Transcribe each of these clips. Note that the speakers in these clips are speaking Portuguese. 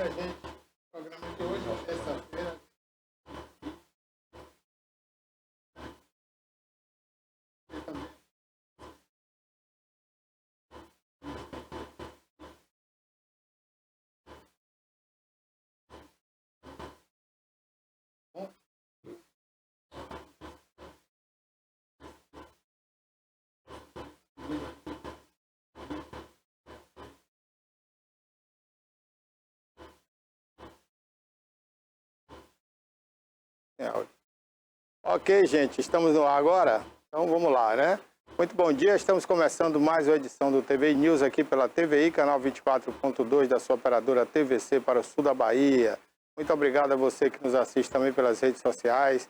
Olha, gente, o programa de hoje, terça-feira. Ok, gente, estamos no ar agora? Então vamos lá, né? Muito bom dia, estamos começando mais uma edição do TVI News aqui pela TVI, canal 24.2 da sua operadora TVC para o sul da Bahia. Muito obrigado a você que nos assiste também pelas redes sociais,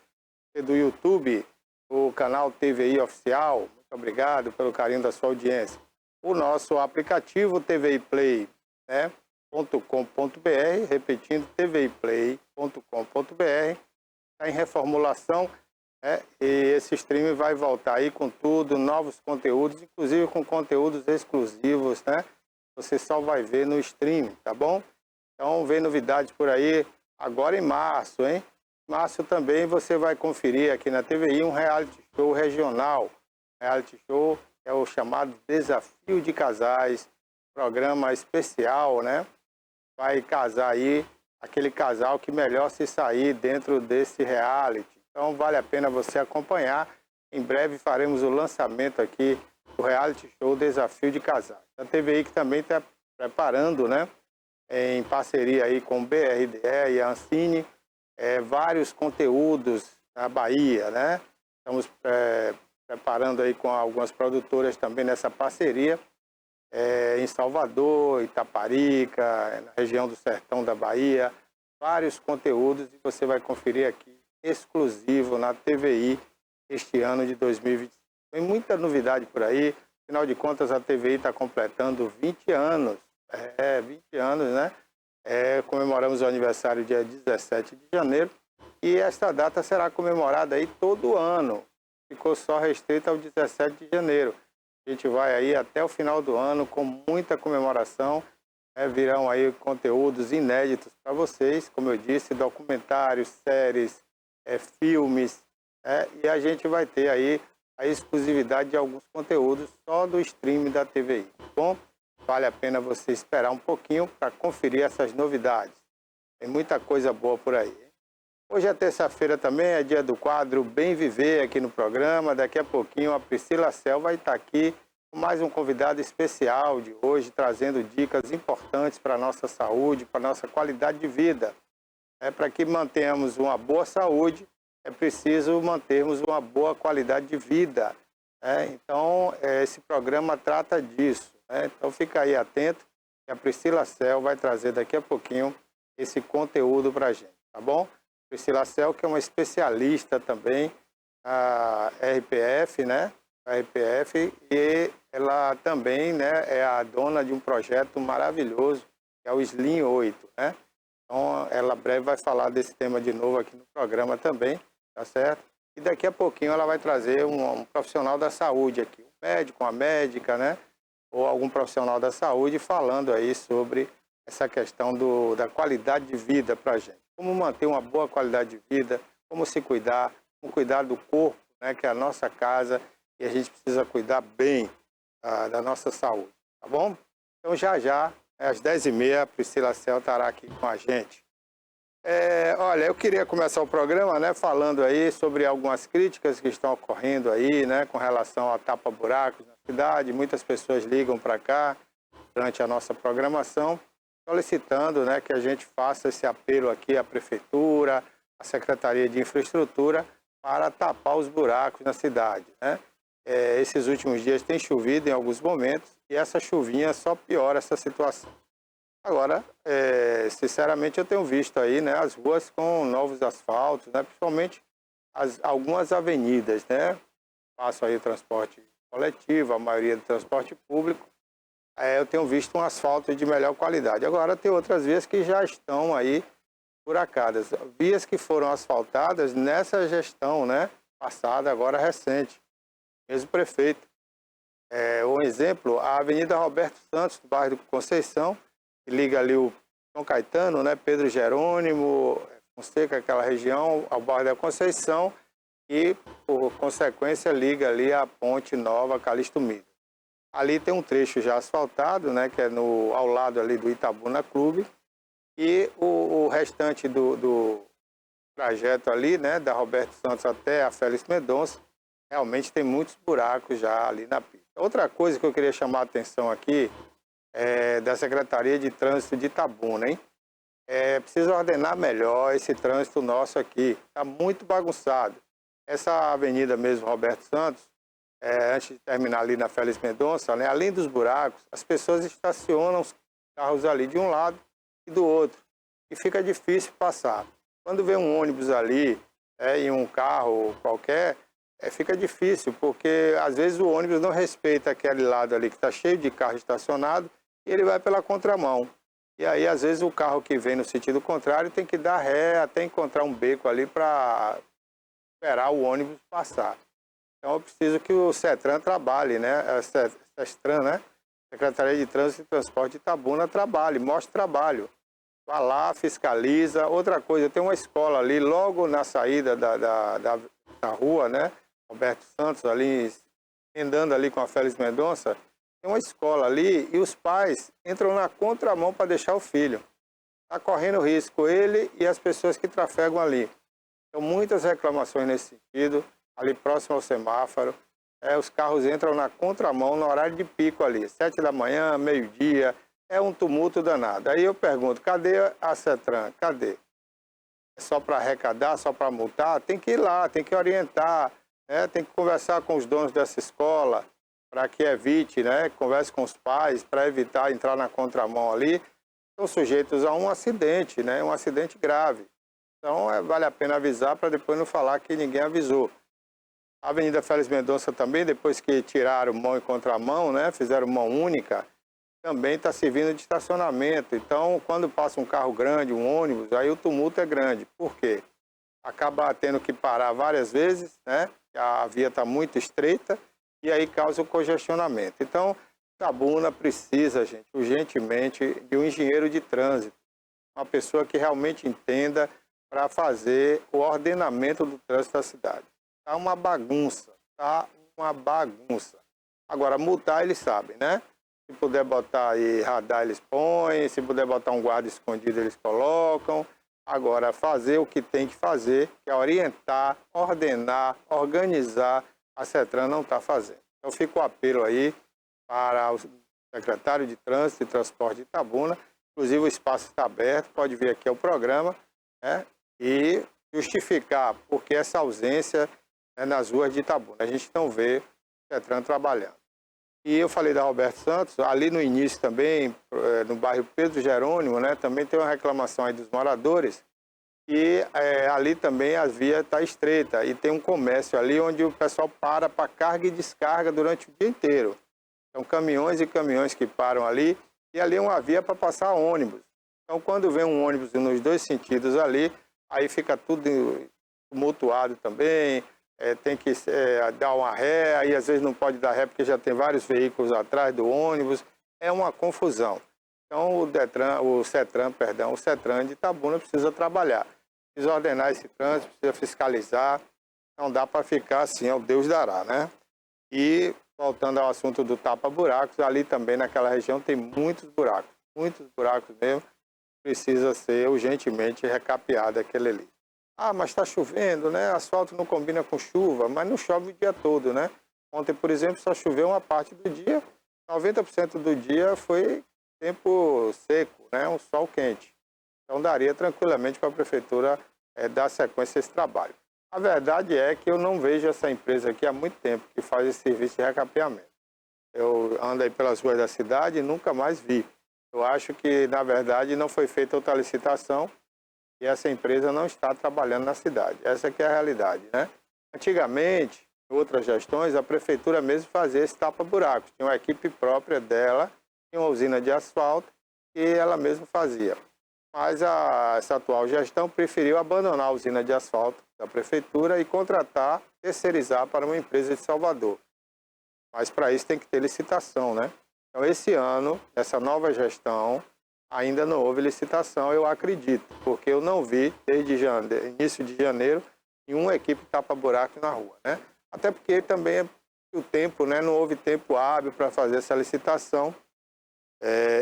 e do YouTube, o canal TVI Oficial. Muito obrigado pelo carinho da sua audiência. O nosso aplicativo TVI Play, né? .com.br, repetindo, tviplay.com.br, está em reformulação, né? E esse stream vai voltar aí com tudo, novos conteúdos, inclusive com conteúdos exclusivos, né? Você só vai ver no stream, tá bom? Então vem novidades por aí agora em março, hein? Em março também você vai conferir aqui na TVI um reality show regional. Reality show é o chamado Desafio de Casais, programa especial, né? Vai casar aí aquele casal que melhor se sair dentro desse reality. Então vale a pena você acompanhar. Em breve faremos o lançamento aqui do reality show Desafio de Casais. A TVI que também está preparando, né, em parceria aí com o BRDE e a Ancine, vários conteúdos na Bahia, né? Estamos preparando aí com algumas produtoras também nessa parceria. Em Salvador, Itaparica, na região do Sertão da Bahia, vários conteúdos e você vai conferir aqui, exclusivo na TVI, este ano de 2025. Tem muita novidade por aí, afinal de contas a TVI está completando 20 anos, 20 anos, né? Comemoramos o aniversário dia 17 de janeiro e esta data será comemorada aí todo ano, ficou só restrita ao 17 de janeiro. A gente vai aí até o final do ano com muita comemoração, virão aí conteúdos inéditos para vocês, como eu disse, documentários, séries, filmes, e a gente vai ter aí a exclusividade de alguns conteúdos só do stream da TVI. Bom, vale a pena você esperar um pouquinho para conferir essas novidades. Tem muita coisa boa por aí. Hoje é terça-feira também, é dia do quadro Bem Viver aqui no programa. Daqui a pouquinho a Priscila Cel vai estar aqui com mais um convidado especial de hoje, trazendo dicas importantes para a nossa saúde, para a nossa qualidade de vida. Para que mantenhamos uma boa saúde, é preciso mantermos uma boa qualidade de vida. Então, esse programa trata disso. Então, fica aí atento, que a Priscila Cel vai trazer daqui a pouquinho esse conteúdo para a gente, tá bom? Priscila Cel, que é uma especialista também na RPF, né? A RPF, e ela também, né, é a dona de um projeto maravilhoso, que é o Slim 8, né? Então, ela breve vai falar desse tema de novo aqui no programa também, tá certo? E daqui a pouquinho ela vai trazer um profissional da saúde aqui, um médico, uma médica, né? Ou algum profissional da saúde falando aí sobre essa questão da qualidade de vida para a gente. Como manter uma boa qualidade de vida, como se cuidar, como cuidar do corpo, né, que é a nossa casa, e a gente precisa cuidar bem da nossa saúde, tá bom? Então já, às 10h30, a Priscila Cel estará aqui com a gente. Olha, eu queria começar o programa, né, falando aí sobre algumas críticas que estão ocorrendo aí, né, com relação a tapa-buracos na cidade. Muitas pessoas ligam para cá durante a nossa programação, solicitando, né, que a gente faça esse apelo aqui à Prefeitura, à Secretaria de Infraestrutura, para tapar os buracos na cidade, né? Esses últimos dias tem chovido em alguns momentos e essa chuvinha só piora essa situação. Agora, sinceramente, eu tenho visto aí, né, as ruas com novos asfaltos, né, principalmente algumas avenidas, né? Passo aí o transporte coletivo, a maioria do transporte público. Eu tenho visto um asfalto de melhor qualidade. Agora, tem outras vias que já estão aí buracadas. Vias que foram asfaltadas nessa gestão, né, passada, agora recente. Mesmo prefeito. Um exemplo, a Avenida Roberto Santos, do bairro do Conceição, que liga ali o São Caetano, né, Pedro Jerônimo, Fonseca, aquela região, ao bairro da Conceição, e, por consequência, liga ali a Ponte Nova Calixto Miller. Ali tem um trecho já asfaltado, né, que é ao lado ali do Itabuna Clube, e o restante do trajeto ali, né, da Roberto Santos até a Félix Mendonça, realmente tem muitos buracos já ali na pista. Outra coisa que eu queria chamar a atenção aqui é da Secretaria de Trânsito de Itabuna, hein? Precisa ordenar melhor esse trânsito nosso aqui, está muito bagunçado. Essa avenida mesmo, Roberto Santos, antes de terminar ali na Félix Mendonça, né, além dos buracos, as pessoas estacionam os carros ali de um lado e do outro, e fica difícil passar. Quando vem um ônibus ali e um carro qualquer, fica difícil, porque às vezes o ônibus não respeita aquele lado ali que está cheio de carro estacionado e ele vai pela contramão. E aí, às vezes, o carro que vem no sentido contrário tem que dar ré até encontrar um beco ali para esperar o ônibus passar. Então, eu preciso que o CETRAN trabalhe, né? CETRAN, né? Secretaria de Trânsito e Transporte de Itabuna trabalhe, mostre trabalho. Vá lá, fiscaliza. Outra coisa, tem uma escola ali, logo na saída da rua, né? Roberto Santos, ali, andando ali com a Félix Mendonça, tem uma escola ali e os pais entram na contramão para deixar o filho. Está correndo risco ele e as pessoas que trafegam ali. Então, muitas reclamações nesse sentido, ali próximo ao semáforo. Os carros entram na contramão no horário de pico ali, 7 da manhã, meio-dia, é um tumulto danado. Aí eu pergunto, cadê a CETRAN? Cadê? É só para arrecadar, só para multar? Tem que ir lá, tem que orientar, né? Tem que conversar com os donos dessa escola, para que evite, né? Converse com os pais, para evitar entrar na contramão ali. Estão sujeitos a um acidente, né? Um acidente grave. Então, vale a pena avisar para depois não falar que ninguém avisou. A Avenida Félix Mendonça também, depois que tiraram mão e contramão, né? Fizeram mão única, também está servindo de estacionamento. Então, quando passa um carro grande, um ônibus, aí o tumulto é grande. Por quê? Acaba tendo que parar várias vezes, né? A via está muito estreita, e aí causa o congestionamento. Então, Itabuna precisa, gente, urgentemente, de um engenheiro de trânsito, uma pessoa que realmente entenda para fazer o ordenamento do trânsito da cidade. Está uma bagunça, está uma bagunça. Agora, multar eles sabem, né? Se puder botar aí radar, eles põem, se puder botar um guarda escondido, eles colocam. Agora, fazer o que tem que fazer, que é orientar, ordenar, organizar, a CETRAN não está fazendo. Então, fica o apelo aí para o secretário de Trânsito e Transporte de Itabuna. Inclusive, o espaço está aberto, pode vir aqui ao programa, né, e justificar porque essa ausência nas ruas de Itabuna. A gente não vê o CETRAN trabalhando. E eu falei da Roberto Santos, ali no início também, no bairro Pedro Jerônimo, né, também tem uma reclamação aí dos moradores, e ali também a via está estreita e tem um comércio ali onde o pessoal para carga e descarga durante o dia inteiro. São caminhões e caminhões que param ali e ali é uma via para passar ônibus. Então, quando vem um ônibus nos dois sentidos ali, aí fica tudo tumultuado também, tem que dar uma ré, aí às vezes não pode dar ré porque já tem vários veículos atrás do ônibus, é uma confusão. Então, o CETRAN de Itabuna precisa trabalhar. Precisa ordenar esse trânsito, precisa fiscalizar. Não dá para ficar assim, ao Deus dará, né? E, voltando ao assunto do tapa-buracos, ali também naquela região tem muitos buracos mesmo. Precisa ser urgentemente recapeado aquele ali. Ah, mas está chovendo, né? Asfalto não combina com chuva, mas não chove o dia todo, né? Ontem, por exemplo, só choveu uma parte do dia. 90% do dia foi tempo seco, né? Um sol quente. Então, daria tranquilamente para a prefeitura dar sequência a esse trabalho. A verdade é que eu não vejo essa empresa aqui há muito tempo que faz esse serviço de recapeamento. Eu ando aí pelas ruas da cidade e nunca mais vi. Eu acho que, na verdade, não foi feita outra licitação e essa empresa não está trabalhando na cidade. Essa que é a realidade, né? Antigamente, em outras gestões, a prefeitura mesmo fazia esse tapa-buracos. Tinha uma equipe própria dela, tinha uma usina de asfalto e ela mesma fazia. Mas essa atual gestão preferiu abandonar a usina de asfalto da prefeitura e contratar, terceirizar para uma empresa de Salvador. Mas para isso tem que ter licitação, né? Então, esse ano, essa nova gestão, ainda não houve licitação, eu acredito, porque eu não vi desde início de janeiro nenhuma equipe tapa-buraco na rua, né? Até porque também é o tempo, né? Não houve tempo hábil para fazer essa licitação.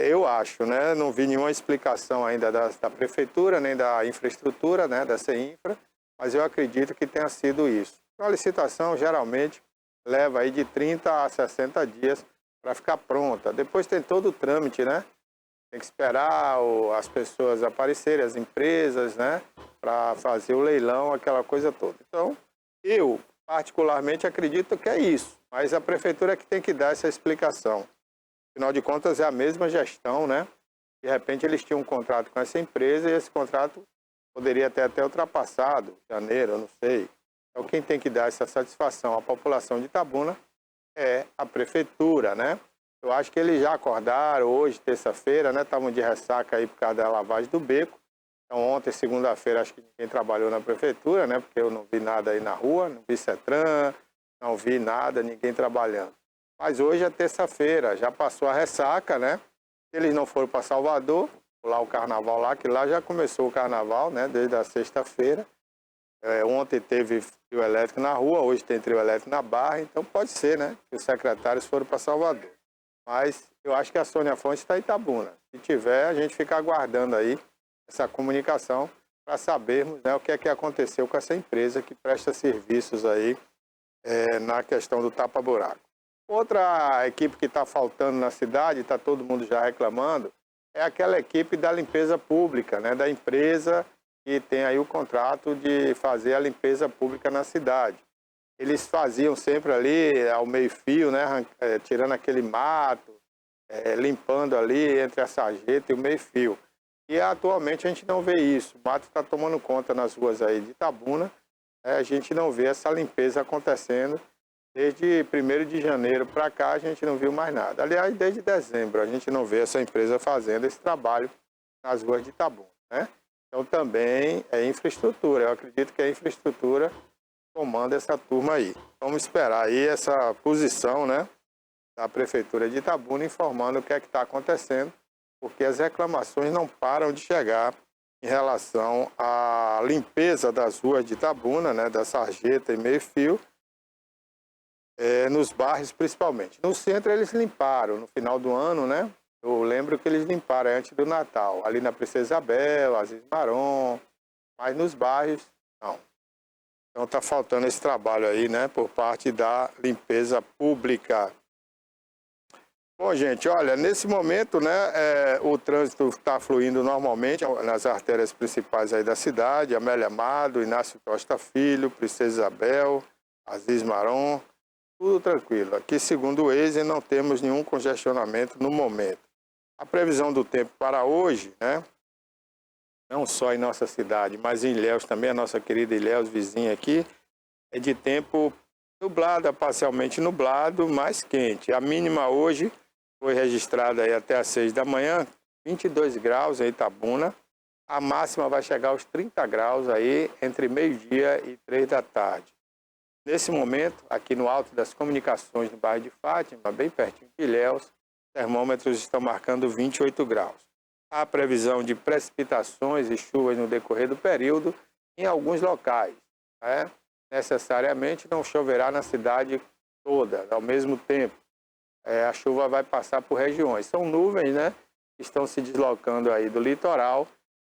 Eu acho, né? Não vi nenhuma explicação ainda da prefeitura, nem da infraestrutura, né? Da CEINFRA, mas eu acredito que tenha sido isso. A licitação geralmente leva aí de 30 a 60 dias para ficar pronta. Depois tem todo o trâmite, né? Tem que esperar as pessoas aparecerem, as empresas, né? Para fazer o leilão, aquela coisa toda. Então, eu particularmente acredito que é isso, mas a prefeitura é que tem que dar essa explicação. Afinal de contas, é a mesma gestão, né? De repente, eles tinham um contrato com essa empresa e esse contrato poderia ter até ultrapassado, janeiro, eu não sei. Então, quem tem que dar essa satisfação à população de Itabuna é a prefeitura, né? Eu acho que eles já acordaram hoje, terça-feira, né? Estavam de ressaca aí por causa da lavagem do beco. Então, ontem, segunda-feira, acho que ninguém trabalhou na prefeitura, né? Porque eu não vi nada aí na rua, não vi CETRAN, não vi nada, ninguém trabalhando. Mas hoje é terça-feira, já passou a ressaca, né? Eles não foram para Salvador, lá o carnaval lá, que lá já começou o carnaval, né? Desde a sexta-feira. Ontem teve trio elétrico na rua, hoje tem trio elétrico na Barra, então pode ser, né? Que os secretários foram para Salvador. Mas eu acho que a Sônia Fonte está em Itabuna. Se tiver, a gente fica aguardando aí essa comunicação para sabermos, né, o que é que aconteceu com essa empresa que presta serviços aí na questão do tapa-buraco. Outra equipe que está faltando na cidade, está todo mundo já reclamando, é aquela equipe da limpeza pública, né, da empresa que tem aí o contrato de fazer a limpeza pública na cidade. Eles faziam sempre ali ao meio-fio, né, tirando aquele mato, limpando ali entre a sarjeta e o meio-fio. E atualmente a gente não vê isso. O mato está tomando conta nas ruas aí de Itabuna. A gente não vê essa limpeza acontecendo. Desde 1º de janeiro para cá a gente não viu mais nada. Aliás, desde dezembro a gente não vê essa empresa fazendo esse trabalho nas ruas de Itabuna, né? Então também é infraestrutura. Eu acredito que a infraestrutura comanda essa turma aí. Vamos esperar aí essa posição, né, da Prefeitura de Itabuna informando o que é que está acontecendo, porque as reclamações não param de chegar em relação à limpeza das ruas de Itabuna, né, da sarjeta e meio-fio, nos bairros principalmente. No centro eles limparam, no final do ano, né, eu lembro que eles limparam antes do Natal, ali na Princesa Isabel, Aziz Maron, mas nos bairros, não. Então está faltando esse trabalho aí, né, por parte da limpeza pública. Bom, gente, olha, nesse momento, né, o trânsito está fluindo normalmente nas artérias principais aí da cidade, Amélia Amado, Inácio Costa Filho, Princesa Isabel, Aziz Maron, tudo tranquilo. Aqui, segundo o Waze, não temos nenhum congestionamento no momento. A previsão do tempo para hoje, né, não só em nossa cidade, mas em Ilhéus também, a nossa querida Ilhéus, vizinha aqui, é de tempo nublado, parcialmente nublado, mais quente. A mínima hoje foi registrada aí até às 6 da manhã, 22 graus em Itabuna. A máxima vai chegar aos 30 graus aí entre meio-dia e 3 da tarde. Nesse momento, aqui no Alto das Comunicações, no bairro de Fátima, bem pertinho de Ilhéus, termômetros estão marcando 28 graus. Há previsão de precipitações e chuvas no decorrer do período em alguns locais, né? Necessariamente não choverá na cidade toda ao mesmo tempo. A chuva vai passar por regiões. São nuvens, né, que estão se deslocando aí do litoral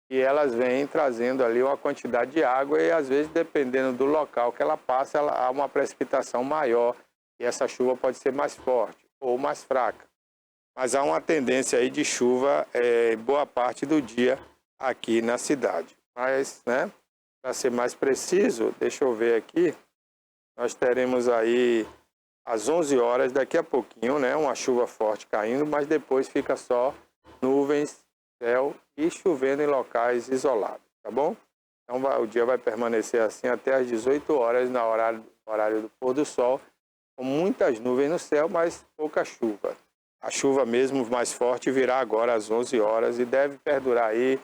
e elas vêm trazendo ali uma quantidade de água e às vezes, dependendo do local que ela passa, há uma precipitação maior e essa chuva pode ser mais forte ou mais fraca. Mas há uma tendência aí de chuva boa parte do dia aqui na cidade. Mas, né, para ser mais preciso, deixa eu ver aqui, nós teremos aí às 11 horas, daqui a pouquinho, né, uma chuva forte caindo, mas depois fica só nuvens, céu e chovendo em locais isolados, tá bom? Então o dia vai permanecer assim até às 18 horas, no horário do pôr do sol, com muitas nuvens no céu, mas pouca chuva. A chuva mesmo mais forte virá agora às 11 horas e deve perdurar aí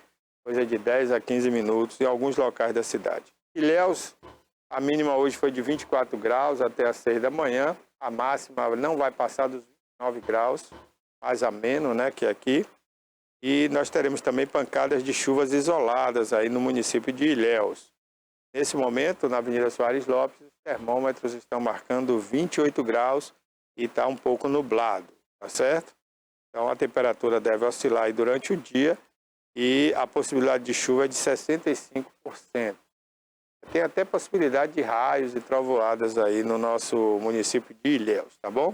coisa de 10 a 15 minutos em alguns locais da cidade. Ilhéus, a mínima hoje foi de 24 graus até às 6 da manhã. A máxima não vai passar dos 29 graus, mais ameno, né, que aqui. e nós teremos também pancadas de chuvas isoladas aí no município de Ilhéus. Nesse momento, na Avenida Soares Lopes, os termômetros estão marcando 28 graus e está um pouco nublado, tá certo? Então a temperatura deve oscilar aí durante o dia e a possibilidade de chuva é de 65%. Tem até possibilidade de raios e trovoadas aí no nosso município de Ilhéus, tá bom?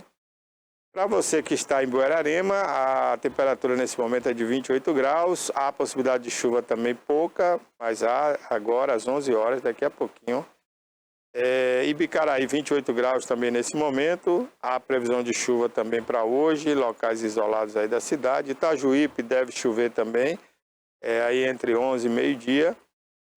Para você que está em Buerarema, a temperatura nesse momento é de 28 graus, há possibilidade de chuva também pouca, mas há agora às 11 horas, daqui a pouquinho. Ibicaraí, 28 graus também nesse momento, há previsão de chuva também para hoje, locais isolados aí da cidade. Itajuípe deve chover também, aí entre 11 e meio-dia,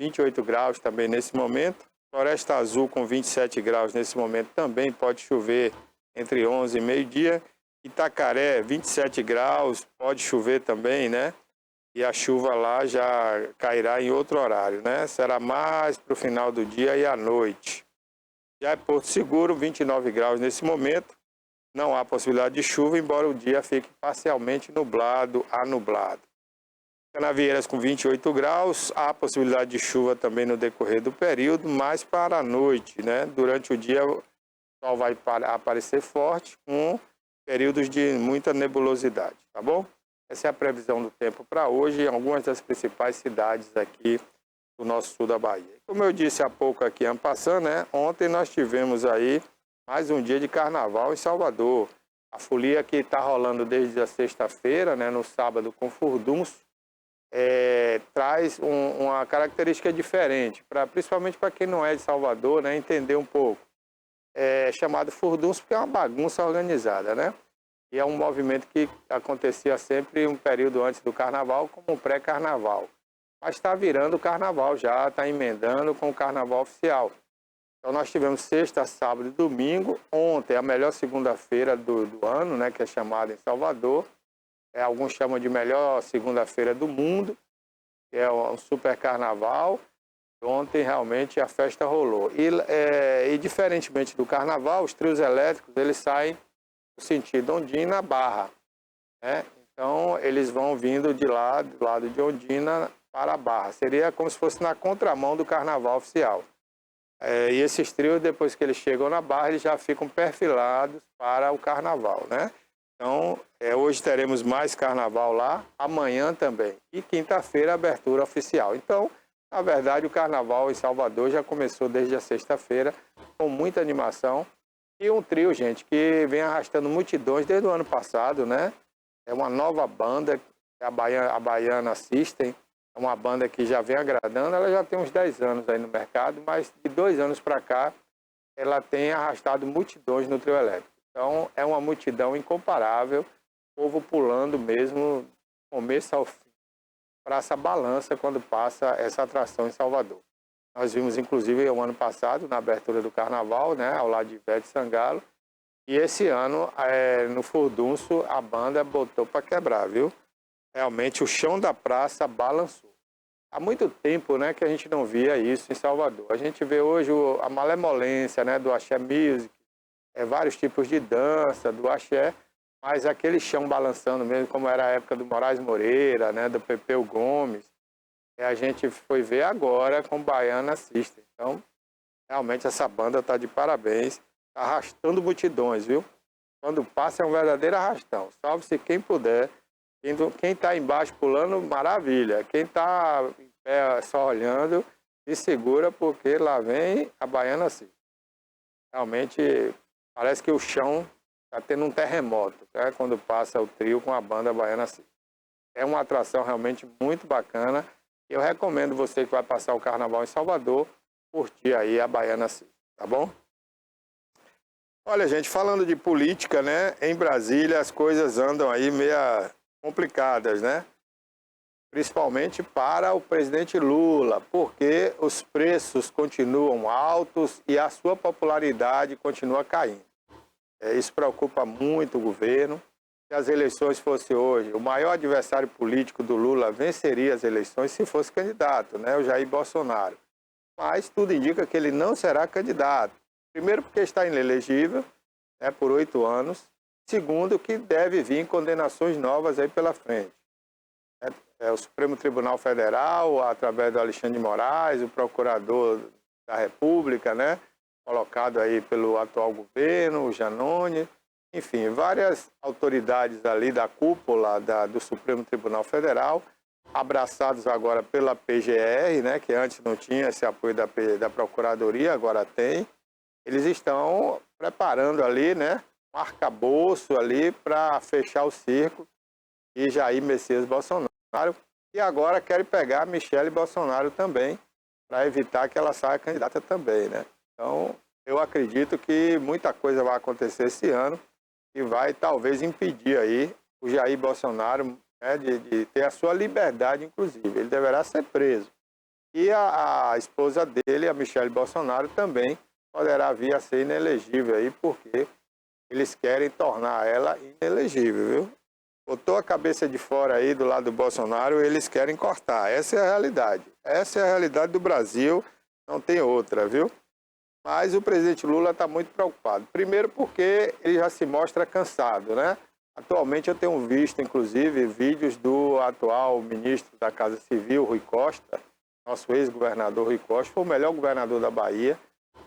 28 graus também nesse momento. Floresta Azul com 27 graus nesse momento também pode chover entre 11 e meio-dia. Itacaré, 27 graus, pode chover também, né? E a chuva lá já cairá em outro horário, né? Será mais para o final do dia e à noite. Já é Porto Seguro, 29 graus nesse momento. Não há possibilidade de chuva, embora o dia fique parcialmente nublado a nublado. Canavieiras com 28 graus, há possibilidade de chuva também no decorrer do período, mas para a noite, né? Durante o dia o sol vai aparecer forte com períodos de muita nebulosidade, tá bom? Essa é a previsão do tempo para hoje em algumas das principais cidades aqui do nosso sul da Bahia. Como eu disse há pouco aqui, en passant, né? Ontem nós tivemos aí mais um dia de carnaval em Salvador. A folia que está rolando desde a sexta-feira, né? No sábado com furdunço, traz uma característica diferente, principalmente para quem não é de Salvador, né? Entender um pouco. É chamado furdunço porque é uma bagunça organizada, né? E é um movimento que acontecia sempre um período antes do carnaval, como um pré-carnaval. Mas está virando o carnaval já, está emendando com o carnaval oficial. Então nós tivemos sexta, sábado e domingo. Ontem, a melhor segunda-feira do ano, né? Que é chamada em Salvador. Alguns chamam de melhor segunda-feira do mundo, que é um super carnaval. Ontem realmente a festa rolou. E diferentemente do carnaval, os trios elétricos eles saem no sentido Ondina Barra, né? Então eles vão vindo de lá, do lado de Ondina para a Barra. Seria como se fosse na contramão do carnaval oficial. E esses trios, depois que eles chegam na Barra, eles já ficam perfilados para o carnaval, né? Então, hoje teremos mais carnaval lá, amanhã também. E quinta-feira, abertura oficial. Então, na verdade, o carnaval em Salvador já começou desde a sexta-feira, com muita animação. E um trio, gente, que vem arrastando multidões desde o ano passado, né? É uma nova banda, a Baiana System, é uma banda que já vem agradando. Ela já tem uns 10 anos aí no mercado, mas de 2 anos para cá, ela tem arrastado multidões no trio elétrico. Então, é uma multidão incomparável, o povo pulando mesmo, começo ao fim, para essa balança quando passa essa atração em Salvador. Nós vimos, inclusive, o ano passado, na abertura do carnaval, né, ao lado de Ivete Sangalo, e esse ano, no furdunço, a banda botou para quebrar, viu? Realmente, o chão da praça balançou. Há muito tempo, né, que a gente não via isso em Salvador. A gente vê hoje a malemolência, né, do axé music, vários tipos de dança, do axé, mas aquele chão balançando mesmo, como era a época do Moraes Moreira, né, do Pepeu Gomes, a gente foi ver agora com o Baiana System. Então, realmente essa banda está de parabéns, tá arrastando multidões, viu? Quando passa é um verdadeiro arrastão. Salve-se quem puder. Quem está embaixo pulando, maravilha. Quem está em pé só olhando, se segura, porque lá vem a Baiana System. Realmente, parece que o chão está tendo um terremoto, né? Quando passa o trio com a banda Baiana System. É uma atração realmente muito bacana. Eu recomendo você que vai passar o carnaval em Salvador, curtir aí a Baiana System, tá bom? Olha, gente, falando de política, né? Em Brasília as coisas andam aí meio complicadas, né? Principalmente para o presidente Lula, porque os preços continuam altos e a sua popularidade continua caindo. Isso preocupa muito o governo. Se as eleições fossem hoje, o maior adversário político do Lula venceria as eleições se fosse candidato, né? O Jair Bolsonaro. Mas tudo indica que ele não será candidato. Primeiro porque está inelegível, né, por 8 anos. Segundo que deve vir condenações novas aí pela frente. o Supremo Tribunal Federal, através do Alexandre de Moraes, o procurador da República, né, colocado aí pelo atual governo, o Jannone, enfim, várias autoridades ali da cúpula do Supremo Tribunal Federal, abraçados agora pela PGR, né, que antes não tinha esse apoio da Procuradoria, agora tem. Eles estão preparando ali, né, um arcabouço ali para fechar o circo e Jair Messias Bolsonaro. E agora querem pegar a Michele Bolsonaro também, para evitar que ela saia candidata também, né? Então, eu acredito que muita coisa vai acontecer esse ano e vai talvez impedir aí o Jair Bolsonaro, né, de ter a sua liberdade, inclusive. Ele deverá ser preso. E a esposa dele, a Michele Bolsonaro, também poderá vir a ser inelegível aí, porque eles querem tornar ela inelegível, viu? Botou a cabeça de fora aí do lado do Bolsonaro, eles querem cortar. Essa é a realidade. Essa é a realidade do Brasil, não tem outra, viu? Mas o presidente Lula está muito preocupado. Primeiro porque ele já se mostra cansado, né? Atualmente eu tenho visto, inclusive, vídeos do atual ministro da Casa Civil, Rui Costa, nosso ex-governador Rui Costa, foi o melhor governador da Bahia,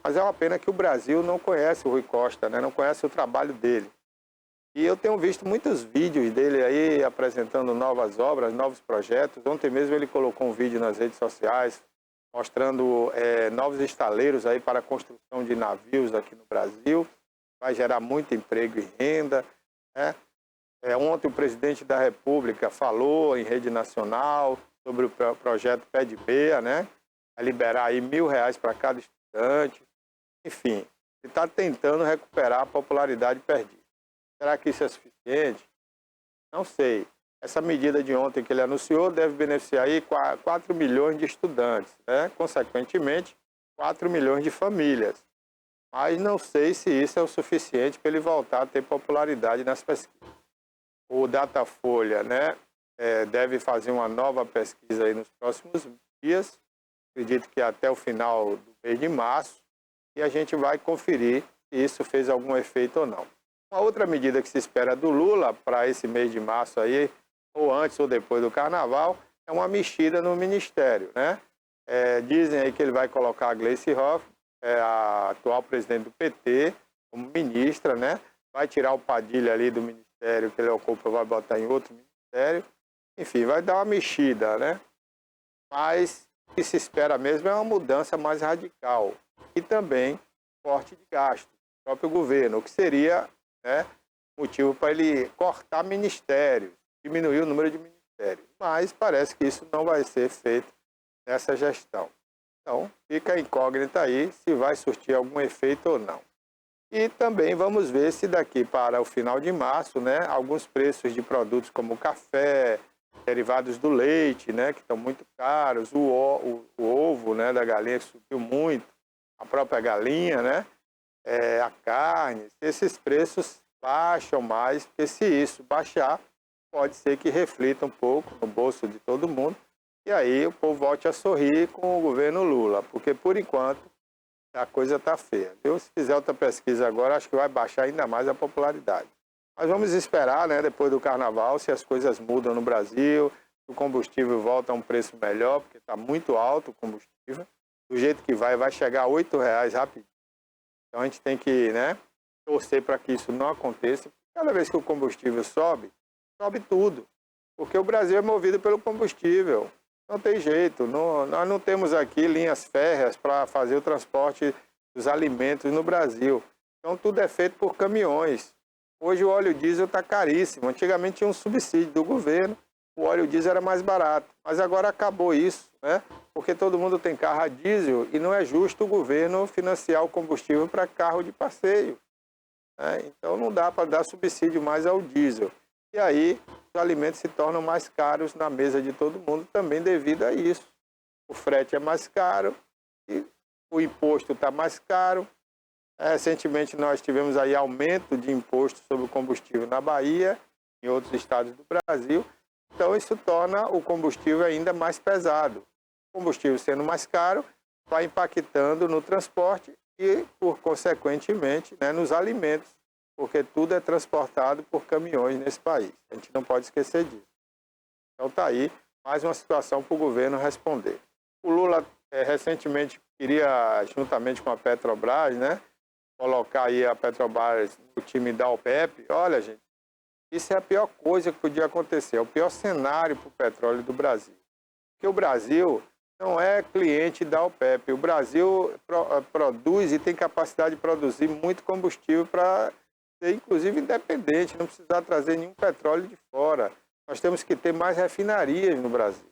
mas é uma pena que o Brasil não conhece o Rui Costa, né? Não conhece o trabalho dele. E eu tenho visto muitos vídeos dele aí apresentando novas obras, novos projetos. Ontem mesmo ele colocou um vídeo nas redes sociais mostrando novos estaleiros aí para a construção de navios aqui no Brasil. Vai gerar muito emprego e renda, né? Ontem o presidente da República falou em rede nacional sobre o projeto Pé de Meia, né? Vai liberar aí R$1.000 para cada estudante. Enfim, ele está tentando recuperar a popularidade perdida. Será que isso é suficiente? Não sei. Essa medida de ontem que ele anunciou deve beneficiar aí 4 milhões de estudantes, né? Consequentemente, 4 milhões de famílias. Mas não sei se isso é o suficiente para ele voltar a ter popularidade nas pesquisas. O Datafolha, né, deve fazer uma nova pesquisa aí nos próximos dias, acredito que até o final do mês de março, e a gente vai conferir se isso fez algum efeito ou não. Uma outra medida que se espera do Lula para esse mês de março aí, ou antes ou depois do Carnaval, é uma mexida no Ministério, né? Dizem aí que ele vai colocar a Gleice Hoffmann, a atual presidente do PT, como ministra, né? Vai tirar o Padilha ali do ministério que ele ocupa, vai botar em outro ministério. Enfim, vai dar uma mexida, né? Mas o que se espera mesmo é uma mudança mais radical e também corte de gasto do próprio governo, o que seria, né, motivo para ele cortar ministérios, diminuir o número de ministérios. Mas parece que isso não vai ser feito nessa gestão. Então, fica a incógnita aí se vai surtir algum efeito ou não. E também vamos ver se daqui para o final de março, né, alguns preços de produtos como o café, derivados do leite, né, que estão muito caros, o ovo, né, da galinha que subiu muito, a própria galinha, né, a carne, se esses preços baixam mais, porque se isso baixar, pode ser que reflita um pouco no bolso de todo mundo, e aí o povo volte a sorrir com o governo Lula, porque por enquanto a coisa está feia. Se fizer outra pesquisa agora, acho que vai baixar ainda mais a popularidade. Mas vamos esperar, né, depois do Carnaval, se as coisas mudam no Brasil, se o combustível volta a um preço melhor, porque está muito alto o combustível, do jeito que vai chegar a R$8 rapidinho. Então a gente tem que, né, torcer para que isso não aconteça. Cada vez que o combustível sobe, sobe tudo. Porque o Brasil é movido pelo combustível. Não tem jeito. Nós não temos aqui linhas férreas para fazer o transporte dos alimentos no Brasil. Então tudo é feito por caminhões. Hoje o óleo diesel está caríssimo. Antigamente tinha um subsídio do governo, o óleo diesel era mais barato. Mas agora acabou isso, né? Porque todo mundo tem carro a diesel e não é justo o governo financiar o combustível para carro de passeio, né? Então não dá para dar subsídio mais ao diesel. E aí os alimentos se tornam mais caros na mesa de todo mundo também devido a isso. O frete é mais caro e o imposto está mais caro. Recentemente nós tivemos aí aumento de imposto sobre o combustível na Bahia, em outros estados do Brasil. Então isso torna o combustível ainda mais pesado. O combustível sendo mais caro, vai impactando no transporte e, consequentemente, né, nos alimentos, porque tudo é transportado por caminhões nesse país. A gente não pode esquecer disso. Então está aí mais uma situação para o governo responder. O Lula recentemente queria, juntamente com a Petrobras, né, colocar aí a Petrobras no time da OPEP. Olha, gente, isso é a pior coisa que podia acontecer, é o pior cenário para o petróleo do Brasil. Porque o Brasil não é cliente da OPEP. O Brasil produz e tem capacidade de produzir muito combustível para ser, inclusive, independente, não precisar trazer nenhum petróleo de fora. Nós temos que ter mais refinarias no Brasil,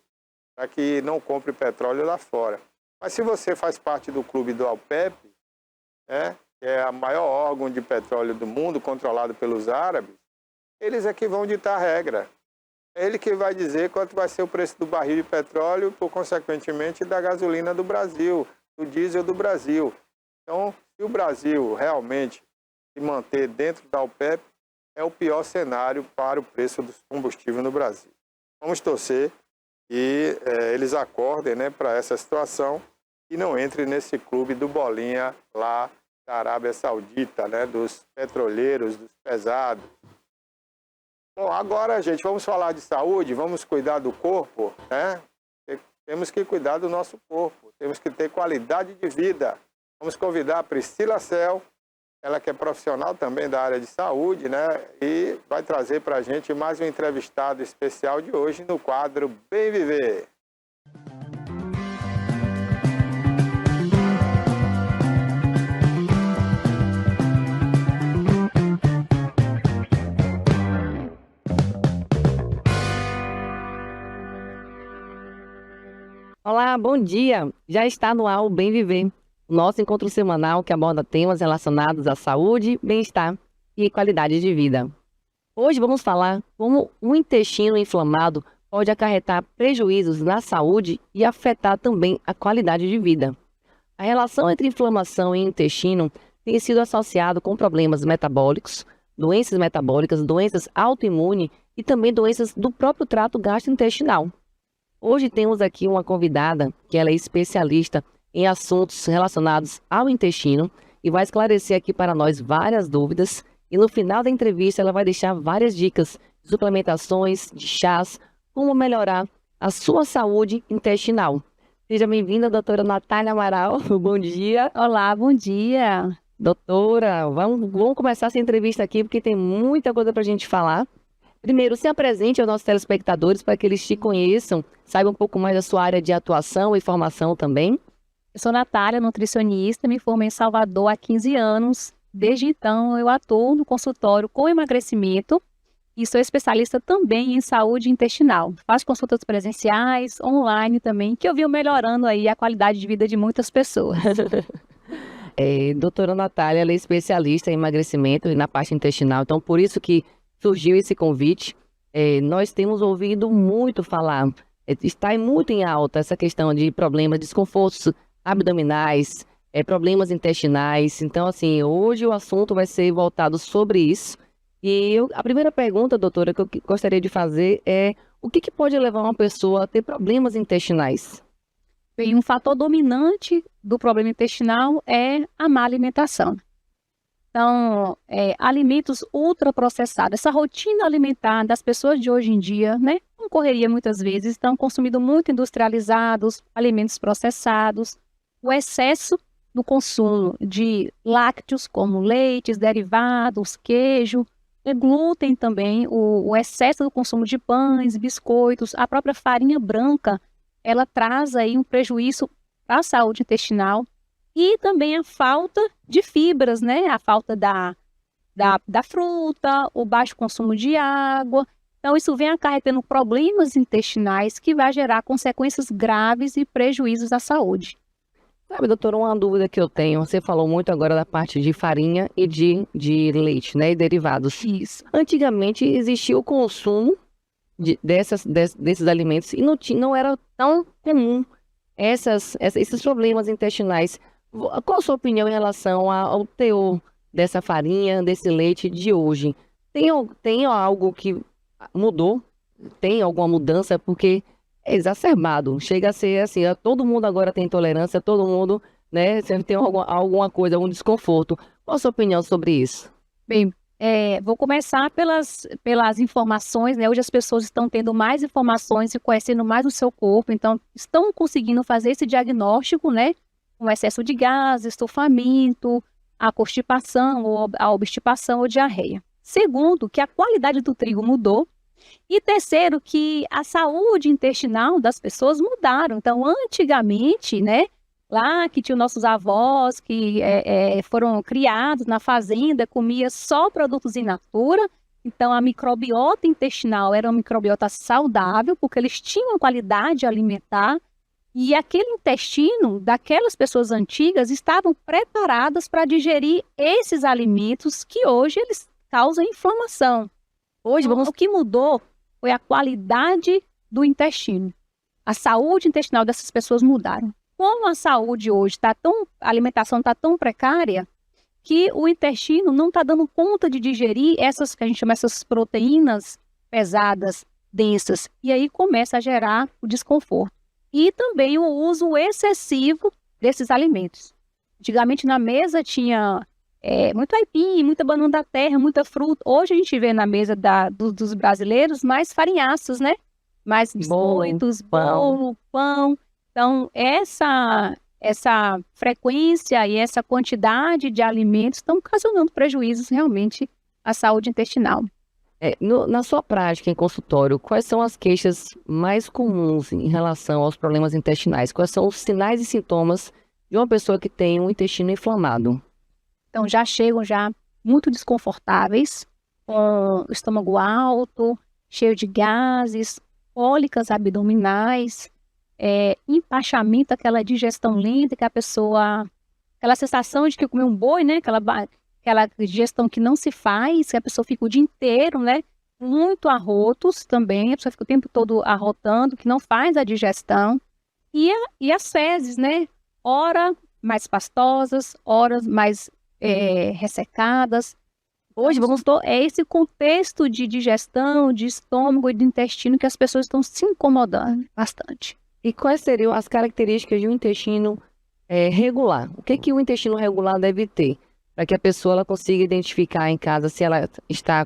para que não compre petróleo lá fora. Mas se você faz parte do clube do OPEP, né, que é o maior órgão de petróleo do mundo, controlado pelos árabes, eles é que vão ditar a regra. É ele que vai dizer quanto vai ser o preço do barril de petróleo, por consequentemente da gasolina do Brasil, do diesel do Brasil. Então, se o Brasil realmente se manter dentro da OPEP, é o pior cenário para o preço dos combustíveis no Brasil. Vamos torcer que eles acordem, né, para essa situação e não entrem nesse clube do Bolinha lá da Arábia Saudita, né, dos petroleiros, dos pesados. Bom, agora, gente, vamos falar de saúde, vamos cuidar do corpo, né? Temos que cuidar do nosso corpo, temos que ter qualidade de vida. Vamos convidar a Priscila Cel, ela que é profissional também da área de saúde, né? E vai trazer para a gente mais um entrevistado especial de hoje no quadro Bem Viver. Olá, bom dia! Já está no ar o Bem Viver, o nosso encontro semanal que aborda temas relacionados à saúde, bem-estar e qualidade de vida. Hoje vamos falar como o intestino inflamado pode acarretar prejuízos na saúde e afetar também a qualidade de vida. A relação entre inflamação e intestino tem sido associada com problemas metabólicos, doenças metabólicas, doenças autoimunes e também doenças do próprio trato gastrointestinal. Hoje temos aqui uma convidada que ela é especialista em assuntos relacionados ao intestino e vai esclarecer aqui para nós várias dúvidas e no final da entrevista ela vai deixar várias dicas de suplementações, de chás, como melhorar a sua saúde intestinal. Seja bem-vinda, doutora Natália Amaral. Bom dia. Olá, bom dia. Doutora, vamos começar essa entrevista aqui porque tem muita coisa para a gente falar. Primeiro, se apresente aos nossos telespectadores para que eles te conheçam, saibam um pouco mais da sua área de atuação e formação também. Eu sou Natália, nutricionista, me formei em Salvador há 15 anos. Desde então, eu atuo no consultório com emagrecimento e sou especialista também em saúde intestinal. Faço consultas presenciais, online também, que eu venho melhorando aí a qualidade de vida de muitas pessoas. Doutora Natália, ela é especialista em emagrecimento e na parte intestinal, então por isso que surgiu esse convite. Nós temos ouvido muito falar, está muito em alta essa questão de problemas, desconfortos abdominais, problemas intestinais. Então, assim, hoje o assunto vai ser voltado sobre isso. E a primeira pergunta, doutora, que eu gostaria de fazer é o que pode levar uma pessoa a ter problemas intestinais? Bem, um fator dominante do problema intestinal é a má alimentação. Então, alimentos ultraprocessados, essa rotina alimentar das pessoas de hoje em dia, né, com correria muitas vezes, estão consumindo muito industrializados, alimentos processados, o excesso do consumo de lácteos, como leites, derivados, queijo, glúten também, o excesso do consumo de pães, biscoitos, a própria farinha branca, ela traz aí um prejuízo para a saúde intestinal. E também a falta de fibras, né? A falta da fruta, o baixo consumo de água. Então, isso vem acarretando problemas intestinais que vai gerar consequências graves e prejuízos à saúde. Sabe, doutora, uma dúvida que eu tenho. Você falou muito agora da parte de farinha e de leite, né? E derivados. Isso. Antigamente existia o consumo desses alimentos e não era tão comum esses problemas intestinais. Qual a sua opinião em relação ao teor dessa farinha, desse leite de hoje? Tem algo que mudou? Tem alguma mudança? Porque é exacerbado. Chega a ser assim, todo mundo agora tem intolerância, todo mundo, né, sempre tem alguma coisa, algum desconforto. Qual a sua opinião sobre isso? Bem, Vou começar pelas informações, né? Hoje as pessoas estão tendo mais informações e conhecendo mais o seu corpo, então estão conseguindo fazer esse diagnóstico, né? Com excesso de gás, estufamento, a constipação, ou a obstipação ou diarreia. Segundo, que a qualidade do trigo mudou. E terceiro, que a saúde intestinal das pessoas mudaram. Então, antigamente, né? Lá que tinham nossos avós, que foram criados na fazenda, comia só produtos in natura. Então, a microbiota intestinal era uma microbiota saudável, porque eles tinham qualidade alimentar. E aquele intestino daquelas pessoas antigas estavam preparadas para digerir esses alimentos que hoje eles causam inflamação. Hoje, o que mudou foi a qualidade do intestino. A saúde intestinal dessas pessoas mudaram. Como a saúde hoje a alimentação está tão precária, que o intestino não está dando conta de digerir essas, que a gente chama essas proteínas pesadas, densas, e aí começa a gerar o desconforto. E também o uso excessivo desses alimentos. Antigamente na mesa tinha muito aipim, muita banana da terra, muita fruta. Hoje a gente vê na mesa dos brasileiros mais farinhaços, né? Mais biscoitos, bolo, pão. Então, essa frequência e essa quantidade de alimentos estão ocasionando prejuízos realmente à saúde intestinal. Na sua prática em consultório, quais são as queixas mais comuns em relação aos problemas intestinais? Quais são os sinais e sintomas de uma pessoa que tem um intestino inflamado? Então, já chegam muito desconfortáveis, com o estômago alto, cheio de gases, cólicas abdominais, empachamento, aquela digestão lenta, que a pessoa, aquela sensação de que comeu um boi, né? Aquela digestão que não se faz, que a pessoa fica o dia inteiro, né? Muito arrotos também, a pessoa fica o tempo todo arrotando, que não faz a digestão. E as fezes, né? Ora mais pastosas, horas mais ressecadas. Hoje, é esse contexto de digestão, de estômago e de intestino que as pessoas estão se incomodando bastante. E quais seriam as características de um intestino regular? O que o regular deve ter? Para que a pessoa ela consiga identificar em casa se ela está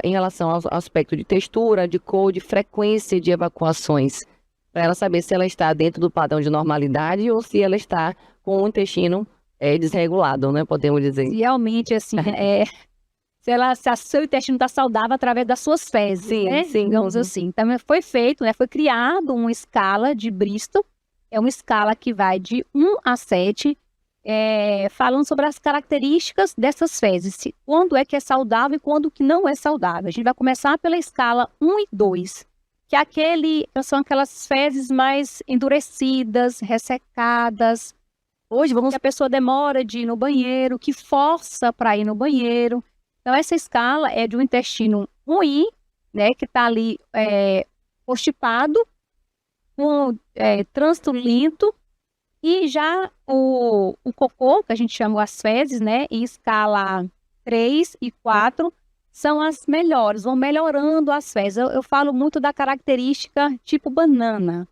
em relação ao aspecto de textura, de cor, de frequência de evacuações. Para ela saber se ela está dentro do padrão de normalidade ou se ela está com o intestino desregulado, né? Podemos dizer. Realmente, assim, se o seu intestino está saudável através das suas fezes, sim, né? Sim. Digamos assim. Então, foi feito, né? Foi criado uma escala de Bristol. É uma escala que vai de 1 a 7, falando sobre as características dessas fezes. Quando é que é saudável e quando que não é saudável. A gente vai começar pela escala 1 e 2, que são aquelas fezes mais endurecidas, ressecadas. Hoje, que a pessoa demora de ir no banheiro, que força para ir no banheiro. Então, essa escala é de um intestino ruim, né, que está ali constipado, com trânsito lento, e já o cocô, que a gente chama as fezes, né, em escala 3 e 4, são as melhores, vão melhorando as fezes. Eu falo muito da característica tipo banana,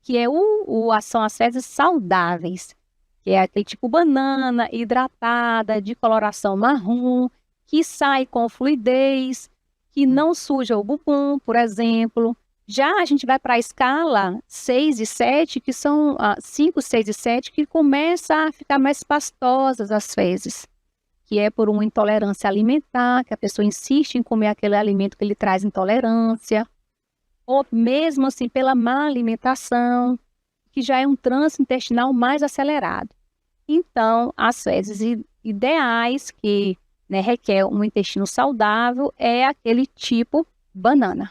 que são as fezes saudáveis, que é aquele tipo banana, hidratada, de coloração marrom, que sai com fluidez, que não suja o bumbum, por exemplo. Já a gente vai para a escala 6 e 7, que são 5, 6 e 7, que começa a ficar mais pastosas as fezes, que é por uma intolerância alimentar, que a pessoa insiste em comer aquele alimento que lhe traz intolerância, ou mesmo assim pela má alimentação, que já é um trânsito intestinal mais acelerado. Então, as fezes ideais, que requer um intestino saudável, é aquele tipo banana.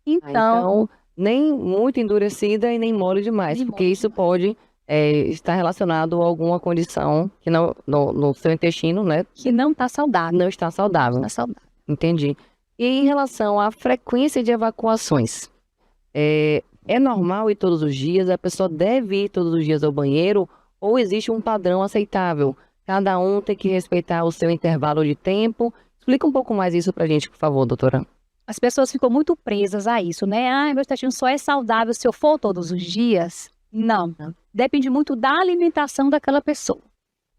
Então, nem muito endurecida e nem mole demais, porque isso pode estar relacionado a alguma condição que no seu intestino, né? Que não está saudável. Não está saudável. Não está saudável. Entendi. E em relação à frequência de evacuações, é normal ir todos os dias? A pessoa deve ir todos os dias ao banheiro? Ou existe um padrão aceitável? Cada um tem que respeitar o seu intervalo de tempo? Explica um pouco mais isso pra gente, por favor, doutora. As pessoas ficam muito presas a isso, né? Meu intestino só é saudável se eu for todos os dias. Não. Depende muito da alimentação daquela pessoa.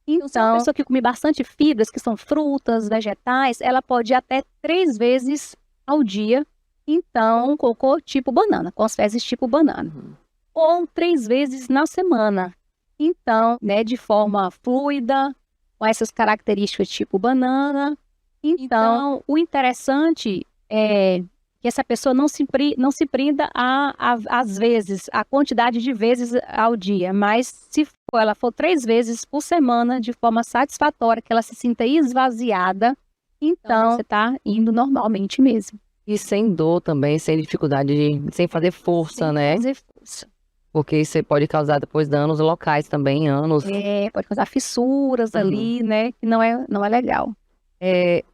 Então, se uma pessoa que come bastante fibras, que são frutas, vegetais, ela pode ir até 3 vezes ao dia. Então, cocô tipo banana, com as fezes tipo banana. Ou 3 vezes na semana. Então, né, de forma fluida, com essas características tipo banana. Então, o interessante é que essa pessoa não se prenda às vezes, a quantidade de vezes ao dia, mas se ela for 3 vezes por semana, de forma satisfatória, que ela se sinta esvaziada, então você está indo normalmente mesmo. E sem dor também, sem dificuldade, sem fazer força, né? Fazer força. Porque isso pode causar depois danos locais também, anos. Pode causar fissuras ali, né? Que não é legal.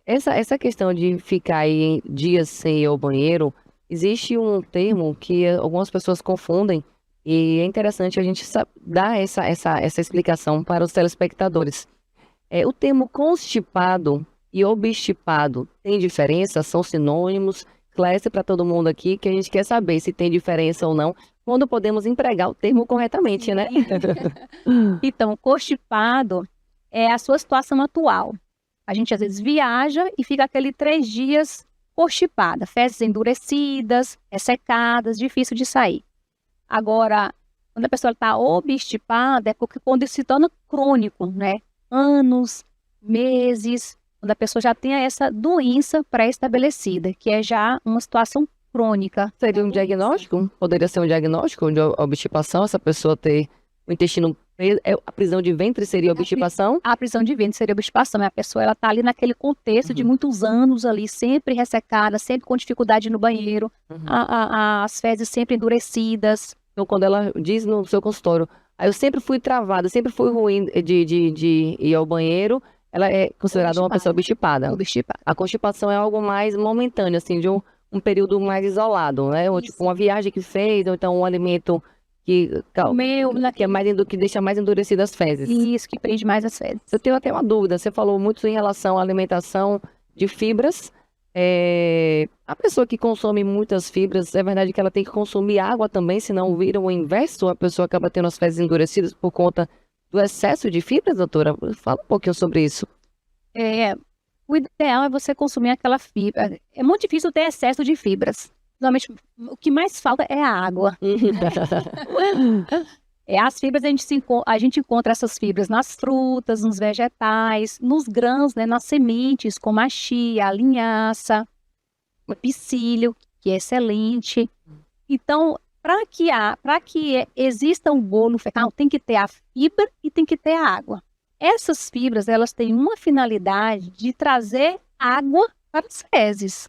Essa questão de ficar aí em dias sem ir ao banheiro, existe um termo que algumas pessoas confundem e é interessante a gente dar essa explicação para os telespectadores. O termo constipado e obstipado tem diferença? São sinônimos? Esclarece para todo mundo aqui que a gente quer saber se tem diferença ou não, quando podemos empregar o termo corretamente, né? Então, constipado é a sua situação atual. A gente às vezes viaja e fica aquele 3 dias constipada, fezes endurecidas, ressecadas, difícil de sair. Agora, quando a pessoa está obstipada, é porque quando isso se torna crônico, né? Anos, meses, quando a pessoa já tem essa doença pré-estabelecida, que é já uma situação crônica. Seria um diagnóstico? Poderia ser um diagnóstico de obstipação, essa pessoa ter o intestino preso? A prisão de ventre seria obstipação? A prisão de ventre seria obstipação. A pessoa ela está ali naquele contexto de muitos anos ali, sempre ressecada, sempre com dificuldade no banheiro, as fezes sempre endurecidas. Então, quando ela diz no seu consultório, eu sempre fui travada, sempre fui ruim de ir ao banheiro, ela é considerada uma pessoa obstipada. A constipação é algo mais momentâneo, assim, de um período mais isolado, né? Ou, tipo, uma viagem que fez, ou então um alimento que que deixa mais endurecidas as fezes. Isso, que prende mais as fezes. Eu tenho até uma dúvida, você falou muito em relação à alimentação de fibras. A pessoa que consome muitas fibras, é verdade que ela tem que consumir água também, senão vira o inverso, a pessoa acaba tendo as fezes endurecidas por conta do excesso de fibras, doutora? Fala um pouquinho sobre isso. O ideal é você consumir aquela fibra. É muito difícil ter excesso de fibras. Normalmente, o que mais falta é a água. As fibras, a gente encontra essas fibras nas frutas, nos vegetais, nos grãos, né, nas sementes, como a chia, a linhaça, o psyllium, que é excelente. Então, para que exista um bolo fecal, tem que ter a fibra e tem que ter a água. Essas fibras, elas têm uma finalidade de trazer água para as fezes.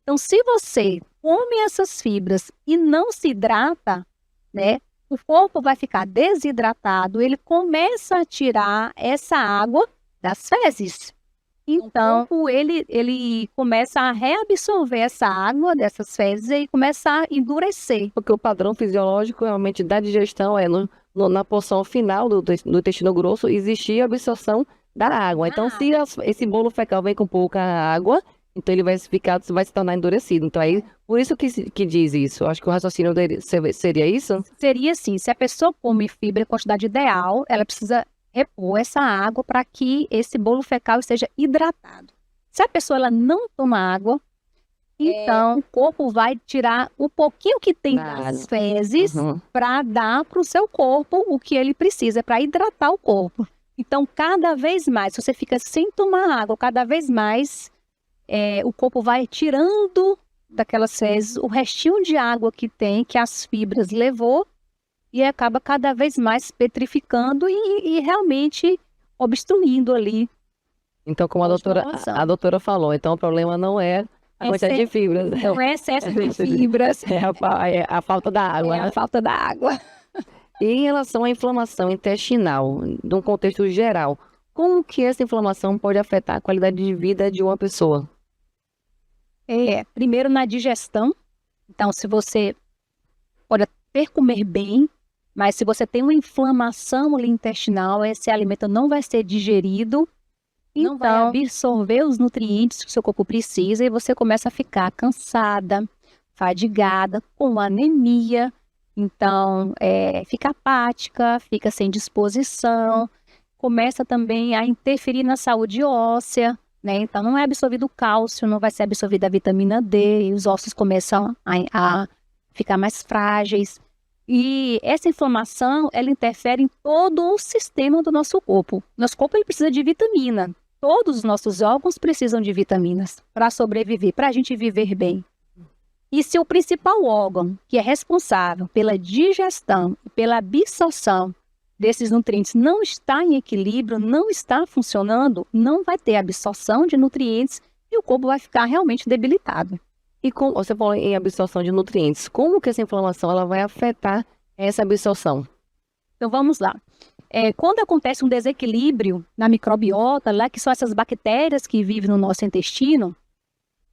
Então, se você come essas fibras e não se hidrata, né, o corpo vai ficar desidratado, ele começa a tirar essa água das fezes. Então, o corpo, ele começa a reabsorver essa água dessas fezes e começa a endurecer. Porque o padrão fisiológico realmente da digestão na porção final do intestino grosso existir a absorção da água. Então, se esse bolo fecal vem com pouca água, então ele vai se tornar endurecido. Então, aí, por isso que diz isso. Eu acho que o raciocínio dele seria isso? Seria assim, se a pessoa come fibra em quantidade ideal, ela precisa repor essa água para que esse bolo fecal esteja hidratado. Se a pessoa ela não toma água, então o corpo vai tirar o pouquinho que tem das fezes para dar para o seu corpo o que ele precisa, para hidratar o corpo. Então, cada vez mais, se você fica sem tomar água, cada vez mais o corpo vai tirando daquelas fezes o restinho de água que tem, que as fibras levou, e acaba cada vez mais petrificando e realmente obstruindo ali. Então, como a doutora falou, então o problema não é a quantidade de fibras. Não é excesso de fibras. É a falta da água. É a falta da água. E em relação à inflamação intestinal, num contexto geral, como que essa inflamação pode afetar a qualidade de vida de uma pessoa? Primeiro na digestão. Então, se você pode até comer bem, mas se você tem uma inflamação ali intestinal, esse alimento não vai ser digerido, não vai absorver os nutrientes que o seu corpo precisa e você começa a ficar cansada, fadigada, com anemia. Então, fica apática, fica sem disposição, começa também a interferir na saúde óssea, né? Então, não é absorvido o cálcio, não vai ser absorvida a vitamina D, e os ossos começam a ficar mais frágeis. E essa inflamação, ela interfere em todo o sistema do nosso corpo. Nosso corpo, ele precisa de vitamina. Todos os nossos órgãos precisam de vitaminas para sobreviver, para a gente viver bem. E se o principal órgão, que é responsável pela digestão e pela absorção desses nutrientes, não está em equilíbrio, não está funcionando, não vai ter absorção de nutrientes e o corpo vai ficar realmente debilitado. E como você falou em absorção de nutrientes, como que essa inflamação ela vai afetar essa absorção? Então vamos lá. Quando acontece um desequilíbrio na microbiota, lá que são essas bactérias que vivem no nosso intestino,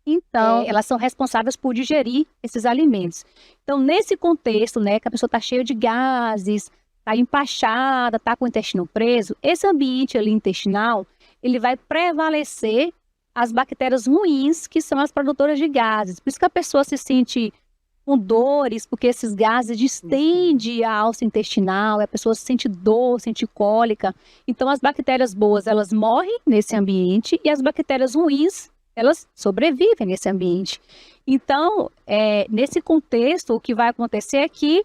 então elas são responsáveis por digerir esses alimentos. Então nesse contexto, né, que a pessoa está cheia de gases, está empachada, está com o intestino preso, esse ambiente ali intestinal, ele vai prevalecer as bactérias ruins, que são as produtoras de gases. Por isso que a pessoa se sente com dores, porque esses gases distendem a alça intestinal, a pessoa sente dor, sente cólica. Então, as bactérias boas, elas morrem nesse ambiente e as bactérias ruins, elas sobrevivem nesse ambiente. Então, nesse contexto, o que vai acontecer é que,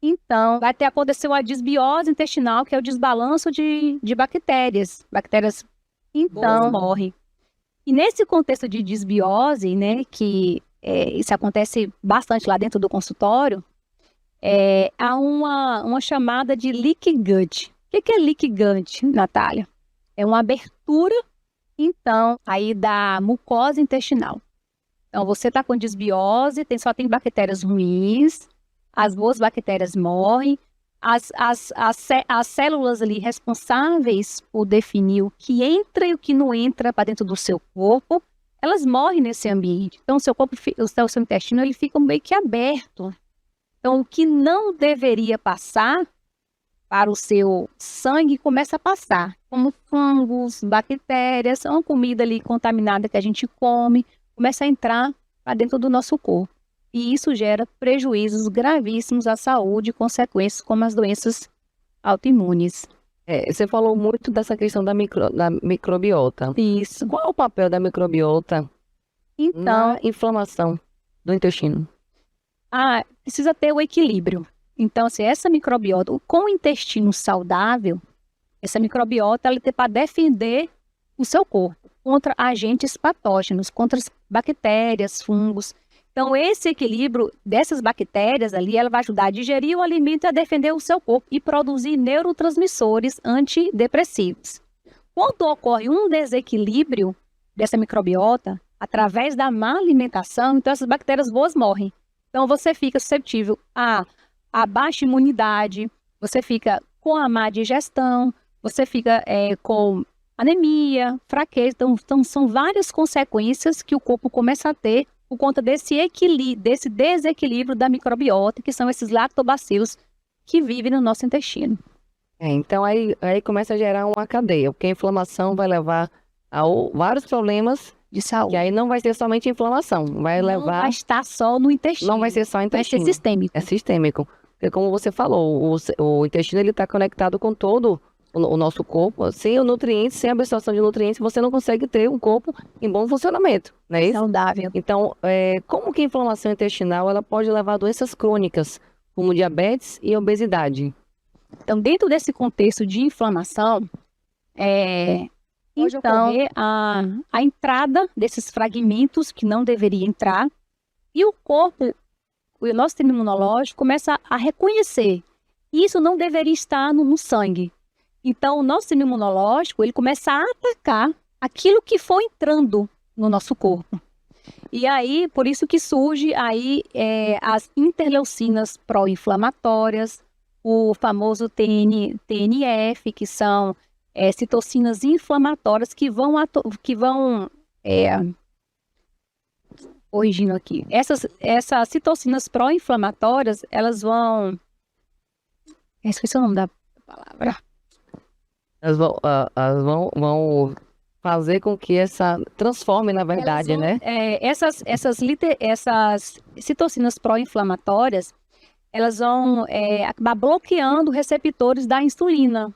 então, vai acontecer uma desbiose intestinal, que é o desbalanço de bactérias. Bactérias, então, morrem. E nesse contexto de desbiose, né, que isso acontece bastante lá dentro do consultório, há uma chamada de leaky gut. O que é leaky gut, Natália? É uma abertura, então, aí da mucosa intestinal. Então, você está com desbiose, só tem bactérias ruins, as boas bactérias morrem, as células ali responsáveis por definir o que entra e o que não entra para dentro do seu corpo, elas morrem nesse ambiente. Então, o seu corpo, o seu intestino, ele fica meio que aberto. Então, o que não deveria passar para o seu sangue começa a passar, como fungos, bactérias, uma comida ali contaminada que a gente come, começa a entrar para dentro do nosso corpo. E isso gera prejuízos gravíssimos à saúde, consequências como as doenças autoimunes. Você falou muito dessa questão da microbiota. Isso. Qual é o papel da microbiota na inflamação do intestino? Precisa ter o equilíbrio. Então, se essa microbiota, com o intestino saudável, essa microbiota ela tem para defender o seu corpo contra agentes patógenos, contra as bactérias, fungos. Então, esse equilíbrio dessas bactérias ali, ela vai ajudar a digerir o alimento e a defender o seu corpo e produzir neurotransmissores antidepressivos. Quando ocorre um desequilíbrio dessa microbiota, através da má alimentação, então essas bactérias boas morrem. Então, você fica suscetível a baixa imunidade, você fica com a má digestão, você fica com anemia, fraqueza. Então, são várias consequências que o corpo começa a ter por conta desse desequilíbrio da microbiota, que são esses lactobacilos que vivem no nosso intestino. Então, aí começa a gerar uma cadeia, porque a inflamação vai levar a vários problemas de saúde. E aí não vai ser somente inflamação, Não vai estar só no intestino. Não vai ser só intestino. Vai ser sistêmico. É sistêmico. Porque como você falou, o intestino ele está conectado com todo o nosso corpo. Sem o nutriente, sem a absorção de nutrientes, você não consegue ter um corpo em bom funcionamento, não é isso? Saudável. Então, como que a inflamação intestinal ela pode levar a doenças crônicas, como diabetes e obesidade? Então, dentro desse contexto de inflamação, pode ocorrer a entrada desses fragmentos que não deveria entrar, e o corpo, o nosso sistema imunológico, começa a reconhecer. Isso não deveria estar no sangue. Então, o nosso sistema imunológico, ele começa a atacar aquilo que foi entrando no nosso corpo. E aí, por isso que surge aí as interleucinas pró-inflamatórias, o famoso TNF, que são citocinas inflamatórias que vão corrigindo aqui. Essas citocinas pró-inflamatórias, elas vão... esqueci o nome da palavra. Elas vão fazer com que transforme, na verdade, né? Essas citocinas pró-inflamatórias, elas vão acabar bloqueando receptores da insulina.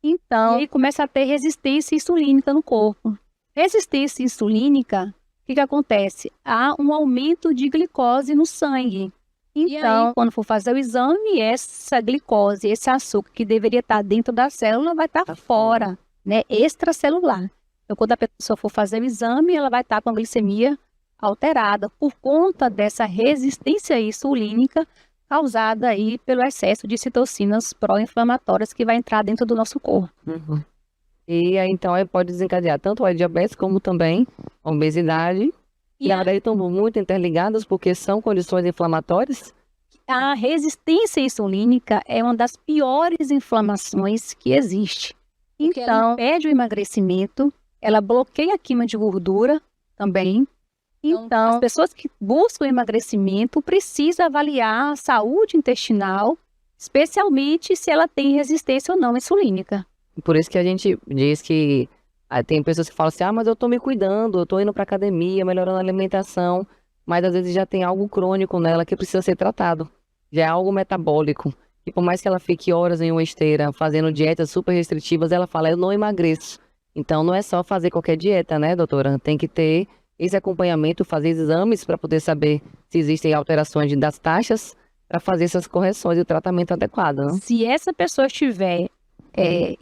Então, e aí começa a ter resistência insulínica no corpo. Resistência insulínica, o que acontece? Há um aumento de glicose no sangue. Então, quando for fazer o exame, essa glicose, esse açúcar que deveria estar dentro da célula vai estar fora, né? Extracelular. Então, quando a pessoa for fazer o exame, ela vai estar com a glicemia alterada por conta dessa resistência insulínica causada aí pelo excesso de citocinas pró-inflamatórias que vai entrar dentro do nosso corpo. Uhum. E aí, então, aí pode desencadear tanto a diabetes como também a obesidade. E na verdade estão muito interligadas porque são condições inflamatórias. A resistência insulínica é uma das piores inflamações que existe. Então, ela impede o emagrecimento, ela bloqueia a queima de gordura também. Então, as pessoas que buscam emagrecimento precisam avaliar a saúde intestinal, especialmente se ela tem resistência ou não insulínica. Por isso que a gente diz que tem pessoas que falam assim, mas eu tô me cuidando, eu tô indo pra academia, melhorando a alimentação, mas às vezes já tem algo crônico nela que precisa ser tratado. Já é algo metabólico. E por mais que ela fique horas em uma esteira fazendo dietas super restritivas, ela fala, eu não emagreço. Então não é só fazer qualquer dieta, né, doutora? Tem que ter esse acompanhamento, fazer exames para poder saber se existem alterações das taxas para fazer essas correções e o tratamento adequado, né? Se essa pessoa tiver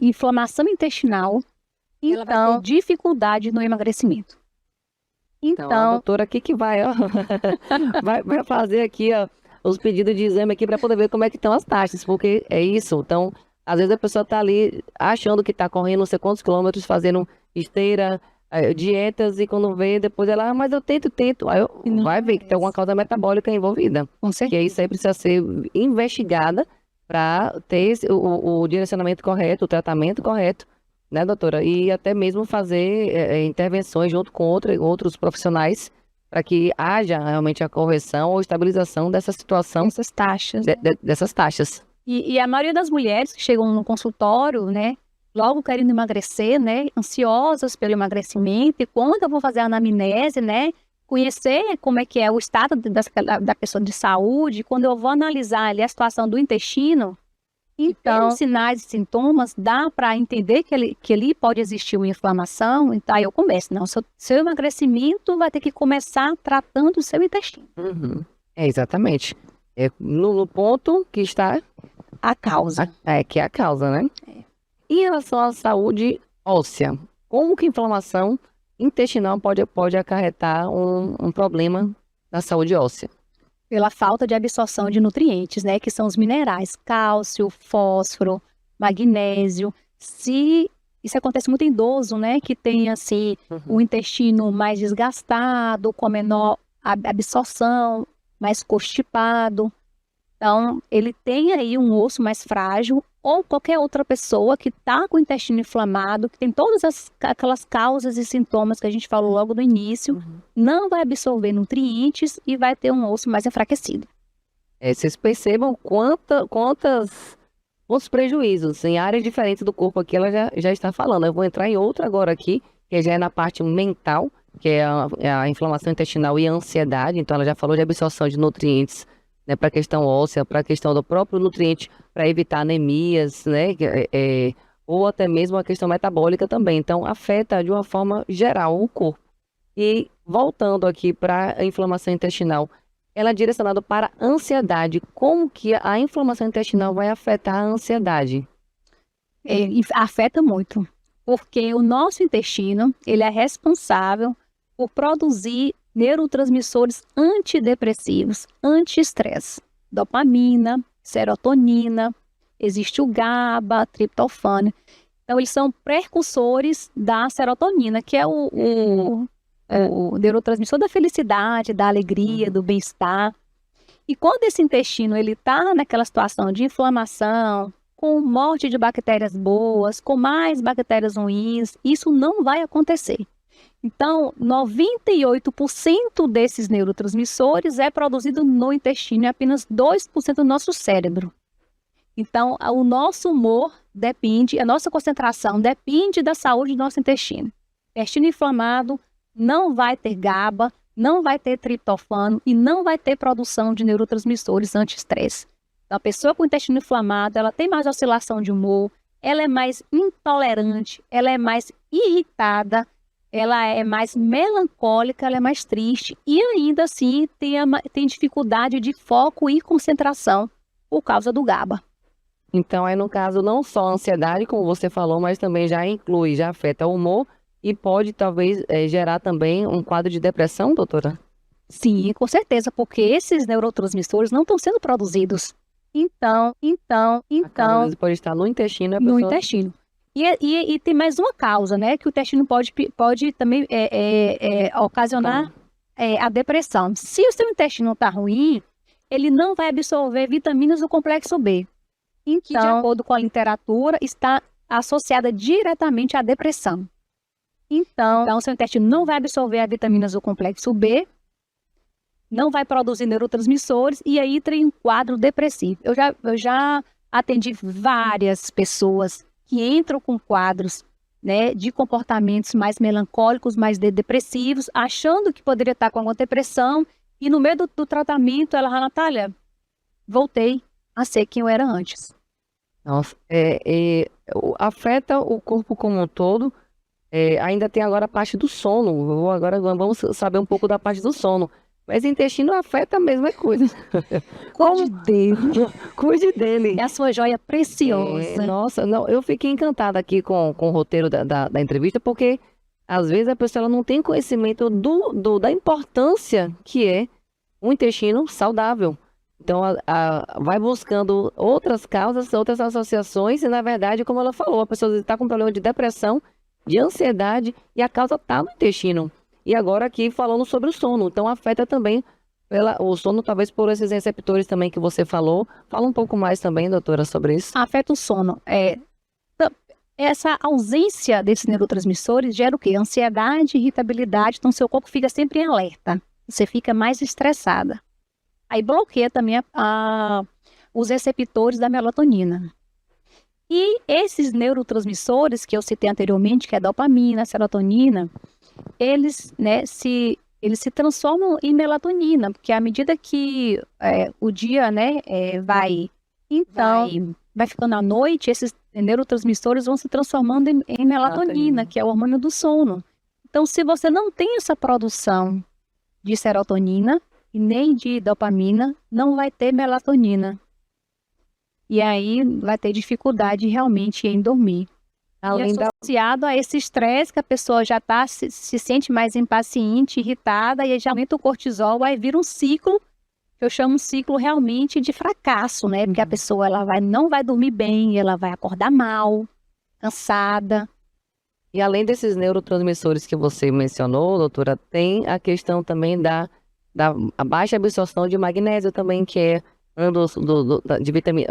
inflamação intestinal, ela vai ter dificuldade no emagrecimento. Então a doutora aqui que vai, ó, vai fazer aqui, ó, os pedidos de exame aqui para poder ver como é que estão as taxas, porque é isso. Então, às vezes a pessoa está ali achando que está correndo não sei quantos quilômetros, fazendo esteira, dietas, e quando vê, depois ela, mas eu tento. Aí vai ver que tem alguma causa metabólica envolvida. Com certeza. Que isso aí precisa ser investigada para ter o direcionamento correto, o tratamento correto, né, doutora? E até mesmo fazer intervenções junto com outros profissionais para que haja realmente a correção ou estabilização dessa situação. Essas taxas. Dessas taxas. E a maioria das mulheres que chegam no consultório, né, logo querendo emagrecer, né, ansiosas pelo emagrecimento, e quando eu vou fazer a anamnese, né, conhecer como é que é o estado da pessoa de saúde, quando eu vou analisar ali a situação do intestino, então, sinais e sintomas, dá para entender que ali pode existir uma inflamação, então aí eu começo, não, seu emagrecimento vai ter que começar tratando o seu intestino. Uhum. Exatamente. É no ponto que está a causa. Que é a causa, né? Em relação à saúde óssea, como que a inflamação intestinal pode acarretar um problema na saúde óssea? Pela falta de absorção de nutrientes, né, que são os minerais, cálcio, fósforo, magnésio. Isso acontece muito em idoso, né, que tem assim o intestino mais desgastado, com menor absorção, mais constipado. Então, ele tem aí um osso mais frágil, ou qualquer outra pessoa que está com o intestino inflamado, que tem todas aquelas causas e sintomas que a gente falou logo no início, não vai absorver nutrientes e vai ter um osso mais enfraquecido. Vocês percebam quantos prejuízos em áreas diferentes do corpo aqui ela já está falando. Eu vou entrar em outra agora aqui, que já é na parte mental, que é a inflamação intestinal e a ansiedade. Então, ela já falou de absorção de nutrientes, né, para a questão óssea, para a questão do próprio nutriente, para evitar anemias, né, ou até mesmo a questão metabólica também. Então, afeta de uma forma geral o corpo. E voltando aqui para a inflamação intestinal, ela é direcionada para a ansiedade. Como que a inflamação intestinal vai afetar a ansiedade? Afeta muito, porque o nosso intestino, ele é responsável por produzir neurotransmissores antidepressivos, anti-estresse, dopamina, serotonina, existe o GABA, triptofano. Então, eles são precursores da serotonina, que é o neurotransmissor da felicidade, da alegria, do bem-estar. E quando esse intestino está naquela situação de inflamação, com morte de bactérias boas, com mais bactérias ruins, isso não vai acontecer. Então, 98% desses neurotransmissores é produzido no intestino e apenas 2% do nosso cérebro. Então, o nosso humor depende, a nossa concentração depende da saúde do nosso intestino. Intestino inflamado não vai ter GABA, não vai ter triptofano e não vai ter produção de neurotransmissores anti-estresse. Então, a pessoa com intestino inflamado, ela tem mais oscilação de humor, ela é mais intolerante, ela é mais irritada, ela é mais melancólica, ela é mais triste e ainda assim tem dificuldade de foco e concentração por causa do GABA. Então, aí no caso, não só a ansiedade, como você falou, mas também já afeta o humor e pode talvez gerar também um quadro de depressão, doutora? Sim, com certeza, porque esses neurotransmissores não estão sendo produzidos. Então, Às vezes pode estar no intestino e a no pessoa... intestino. E tem mais uma causa, né? Que o intestino pode também ocasionar a depressão. Se o seu intestino está ruim, ele não vai absorver vitaminas do complexo B. Que, de acordo com a literatura, está associada diretamente à depressão. Então, seu intestino não vai absorver as vitaminas do complexo B, não vai produzir neurotransmissores e aí tem um quadro depressivo. Eu já atendi várias pessoas que entram com quadros, né, de comportamentos mais melancólicos, mais depressivos, achando que poderia estar com alguma depressão e no meio do tratamento ela, Natália, voltei a ser quem eu era antes. Nossa, afeta o corpo como um todo. Ainda tem agora a parte do sono. Agora vamos saber um pouco da parte do sono. Mas o intestino afeta a mesma coisa. Cuide dele. Cuide dele. É a sua joia preciosa. Nossa, não, eu fiquei encantada aqui com o roteiro da entrevista, porque às vezes a pessoa ela não tem conhecimento da importância que é um intestino saudável. Então, vai buscando outras causas, outras associações, e na verdade, como ela falou, a pessoa está com problema de depressão, de ansiedade, e a causa está no intestino. E agora aqui falando sobre o sono, então afeta também o sono, talvez por esses receptores também que você falou. Fala um pouco mais também, doutora, sobre isso. Afeta o sono. Essa ausência desses neurotransmissores gera o quê? Ansiedade, irritabilidade, então seu corpo fica sempre em alerta. Você fica mais estressada. Aí bloqueia também os receptores da melatonina. E esses neurotransmissores que eu citei anteriormente, que é a dopamina, a serotonina, eles se transformam em melatonina, porque à medida que o dia vai ficando à noite, esses neurotransmissores vão se transformando em melatonina, que é o hormônio do sono. Então, se você não tem essa produção de serotonina e nem de dopamina, não vai ter melatonina. E aí vai ter dificuldade realmente em dormir. Associado a esse estresse que a pessoa já se sente mais impaciente, irritada, e aí já aumenta o cortisol, aí vira um ciclo, que eu chamo um ciclo realmente de fracasso, né? Porque a pessoa não vai dormir bem, ela vai acordar mal, cansada. E além desses neurotransmissores que você mencionou, doutora, tem a questão também da baixa absorção de magnésio também, que é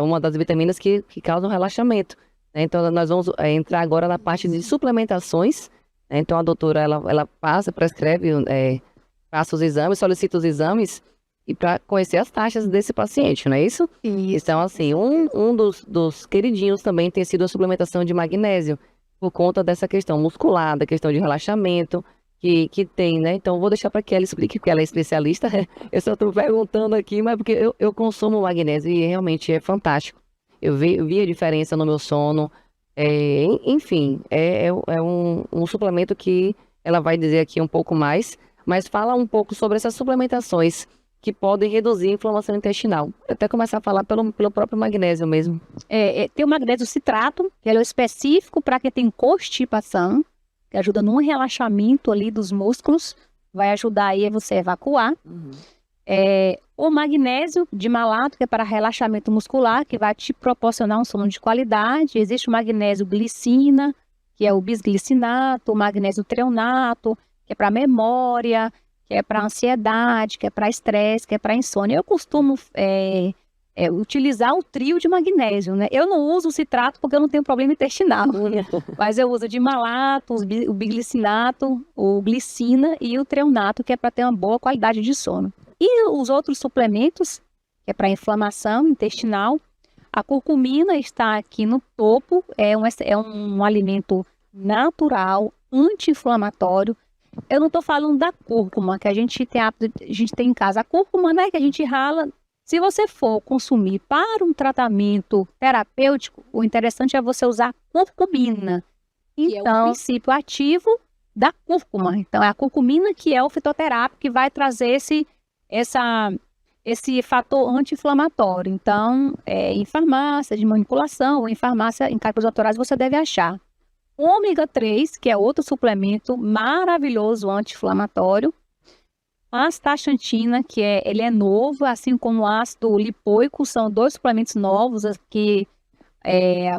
uma das vitaminas que causam relaxamento. Então, nós vamos entrar agora na parte de suplementações. Então, a doutora, ela prescreve, passa os exames, solicita os exames e para conhecer as taxas desse paciente, não é isso? Isso. Então, assim, um dos queridinhos também tem sido a suplementação de magnésio, por conta dessa questão muscular, da questão de relaxamento que tem, né? Então, vou deixar para que ela explique, porque ela é especialista. Eu só estou perguntando aqui, mas porque eu consumo magnésio e realmente é fantástico. Eu vi a diferença no meu sono. Enfim, é um suplemento que ela vai dizer aqui um pouco mais, mas fala um pouco sobre essas suplementações que podem reduzir a inflamação intestinal. Até começar a falar pelo próprio magnésio mesmo. Tem o magnésio citrato, que é o específico para quem tem constipação, que ajuda no relaxamento ali dos músculos, vai ajudar aí a você evacuar. O magnésio de malato, que é para relaxamento muscular, que vai te proporcionar um sono de qualidade. Existe o magnésio glicina, que é o bisglicinato, o magnésio treonato, que é para memória, que é para ansiedade, que é para estresse, que é para insônia. Eu costumo utilizar o trio de magnésio, né? Eu não uso o citrato porque eu não tenho problema intestinal, mas eu uso de malato, o biglicinato, o glicina e o treonato, que é para ter uma boa qualidade de sono. E os outros suplementos, que é para inflamação intestinal, a curcumina está aqui no topo, é um alimento natural, anti-inflamatório. Eu não estou falando da cúrcuma, que a gente tem em casa. A cúrcuma, né, que a gente rala Se você for consumir para um tratamento terapêutico, o interessante é você usar curcumina, que é o princípio ativo da cúrcuma. Então, é a curcumina que é o fitoterápico que vai trazer esse fator anti-inflamatório. Então, em farmácia de manipulação ou em farmácia em cápsulas naturais você deve achar. O ômega 3, que é outro suplemento maravilhoso anti-inflamatório. A astaxantina, ele é novo, assim como o ácido lipoico, são 2 suplementos novos que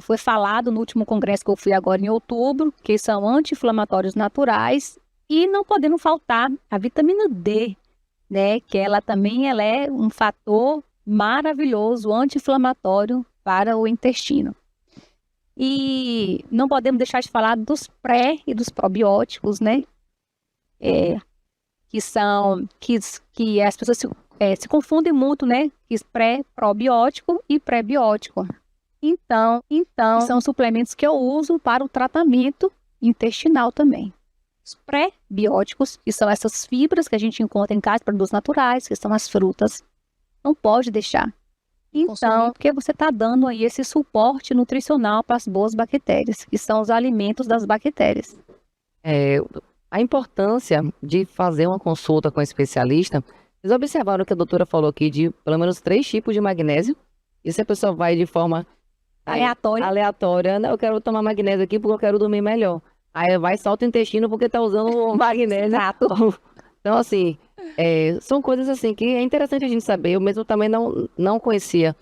foi falado no último congresso que eu fui agora em outubro, que são anti-inflamatórios naturais. E não podendo faltar a vitamina D, né, que ela é um fator maravilhoso anti-inflamatório para o intestino. E não podemos deixar de falar dos pré e dos probióticos, né? Que as pessoas se confundem muito, né? Pré-probiótico e pré-biótico. Então, são suplementos que eu uso para o tratamento intestinal também. Os pré-bióticos, que são essas fibras que a gente encontra em casa, produtos naturais, que são as frutas. Não pode deixar. Então, porque você está dando aí esse suporte nutricional para as boas bactérias, que são os alimentos das bactérias. A importância de fazer uma consulta com um especialista, vocês observaram que a doutora falou aqui de pelo menos 3 tipos de magnésio, e se a pessoa vai de forma aleatória, eu quero tomar magnésio aqui porque eu quero dormir melhor. Aí vai solta o intestino porque está usando magnésio. Exato. Então, assim, são coisas assim que é interessante a gente saber. Eu mesmo também não conhecia.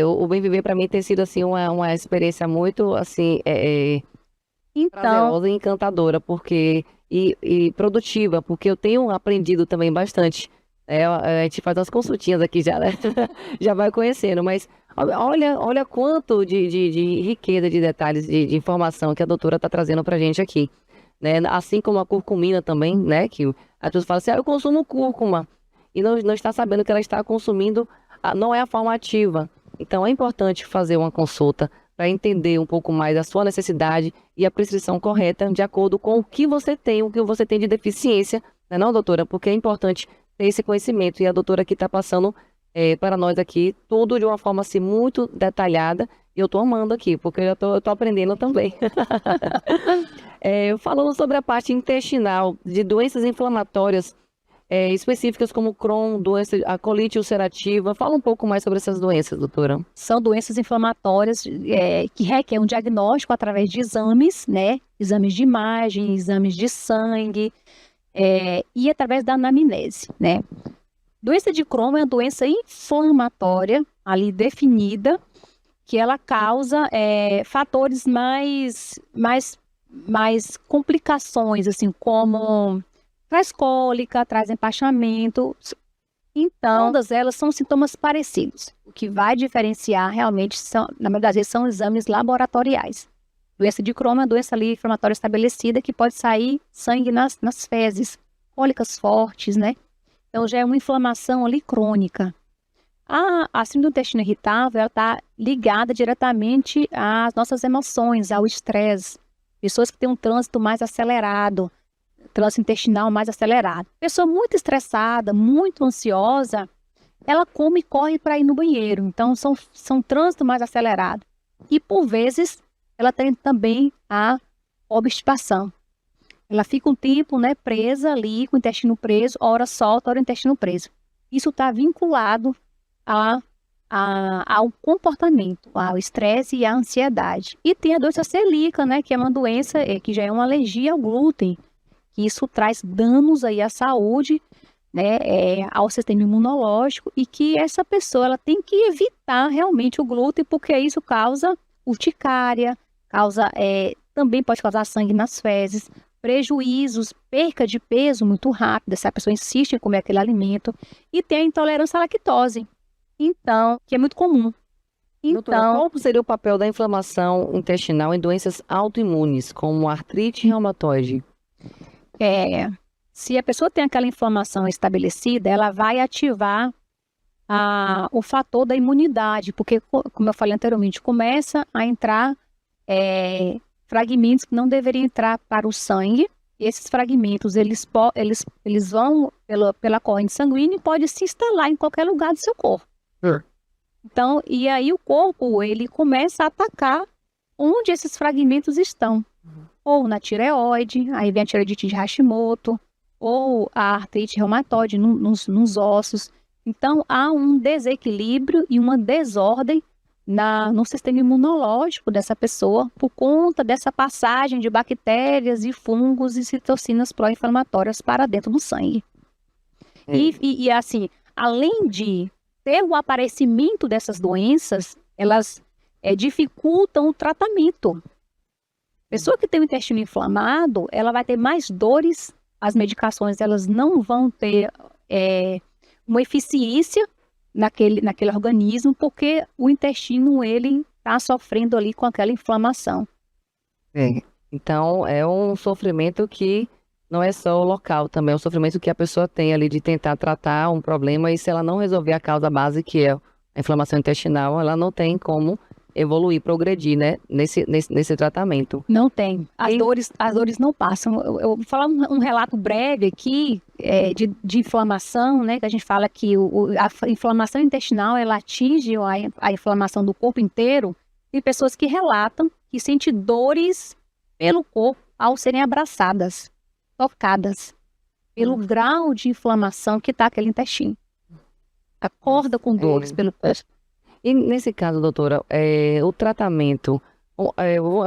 O Bem Viver para mim tem sido assim uma experiência muito assim prazerosa e encantadora, porque e produtiva, porque eu tenho aprendido também bastante. A gente faz umas consultinhas aqui já, né? Já vai conhecendo, mas olha quanto de riqueza de detalhes, de informação que a doutora está trazendo para a gente aqui. Né? Assim como a curcumina também, né? Que as pessoas falam assim, eu consumo cúrcuma, e não está sabendo que ela está consumindo, não é a forma ativa. Então é importante fazer uma consulta para entender um pouco mais a sua necessidade e a prescrição correta de acordo com o que você tem de deficiência, não, doutora? Porque é importante ter esse conhecimento, e a doutora aqui está passando para nós aqui tudo de uma forma assim muito detalhada, e eu estou amando aqui, porque eu estou aprendendo também. Falando sobre a parte intestinal, de doenças inflamatórias específicas como Crohn, a colite ulcerativa, fala um pouco mais sobre essas doenças, doutora. São doenças inflamatórias que requerem um diagnóstico através de exames, né? Exames de imagem, exames de sangue, e através da anamnese, né? Doença de Crohn é uma doença inflamatória, ali definida, que ela causa fatores mais complicações, assim, como traz cólica, traz empachamento. Então, todas elas são sintomas parecidos. O que vai diferenciar realmente, na maioria das vezes, são exames laboratoriais. Doença de Crohn é uma doença ali inflamatória estabelecida que pode sair sangue nas fezes, cólicas fortes, né? Então, já é uma inflamação ali crônica. A síndrome do intestino irritável, ela está ligada diretamente às nossas emoções, ao estresse. Pessoas que têm um trânsito mais acelerado, trânsito intestinal mais acelerado. Pessoa muito estressada, muito ansiosa, ela come e corre para ir no banheiro. Então, são trânsito mais acelerado. E, por vezes, ela tem também a obstipação. Ela fica um tempo, né, presa ali, com o intestino preso, hora solta, hora o intestino preso. Isso está vinculado ao comportamento, ao estresse e à ansiedade. E tem a doença celíaca, né, que é uma doença que já é uma alergia ao glúten, que isso traz danos aí à saúde, né, ao sistema imunológico, e que essa pessoa ela tem que evitar realmente o glúten, porque isso causa urticária, também pode causar sangue nas fezes, prejuízos, perca de peso muito rápida, se a pessoa insiste em comer aquele alimento, e tem a intolerância à lactose, então, que é muito comum. Doutora, qual seria o papel da inflamação intestinal em doenças autoimunes, como artrite reumatoide? Se a pessoa tem aquela inflamação estabelecida, ela vai ativar o fator da imunidade, porque, como eu falei anteriormente, começa a entrar fragmentos que não deveriam entrar para o sangue. Esses fragmentos, eles vão pela corrente sanguínea e podem se instalar em qualquer lugar do seu corpo. Então, e aí o corpo, ele começa a atacar onde esses fragmentos estão. Ou na tireoide, aí vem a tireoidite de Hashimoto, ou a artrite reumatoide nos ossos. Então, há um desequilíbrio e uma desordem no sistema imunológico dessa pessoa por conta dessa passagem de bactérias e fungos e citocinas pró-inflamatórias para dentro do sangue. E assim, além de ter o aparecimento dessas doenças, elas dificultam o tratamento. Pessoa que tem o intestino inflamado, ela vai ter mais dores, as medicações elas não vão ter uma eficiência naquele organismo, porque o intestino ele está sofrendo ali com aquela inflamação. Então, é um sofrimento que não é só o local, também é um sofrimento que a pessoa tem ali de tentar tratar um problema, e se ela não resolver a causa base, que é a inflamação intestinal, ela não tem como evoluir, progredir, né, nesse tratamento. Não tem. As dores não passam. Eu vou falar um relato breve aqui de inflamação, né, que a gente fala que a inflamação intestinal, ela atinge a inflamação do corpo inteiro. Tem pessoas que relatam que sentem dores pelo corpo ao serem abraçadas, tocadas, pelo grau de inflamação que está aquele intestino. Acorda com dores pelo corpo. E nesse caso, doutora, o tratamento,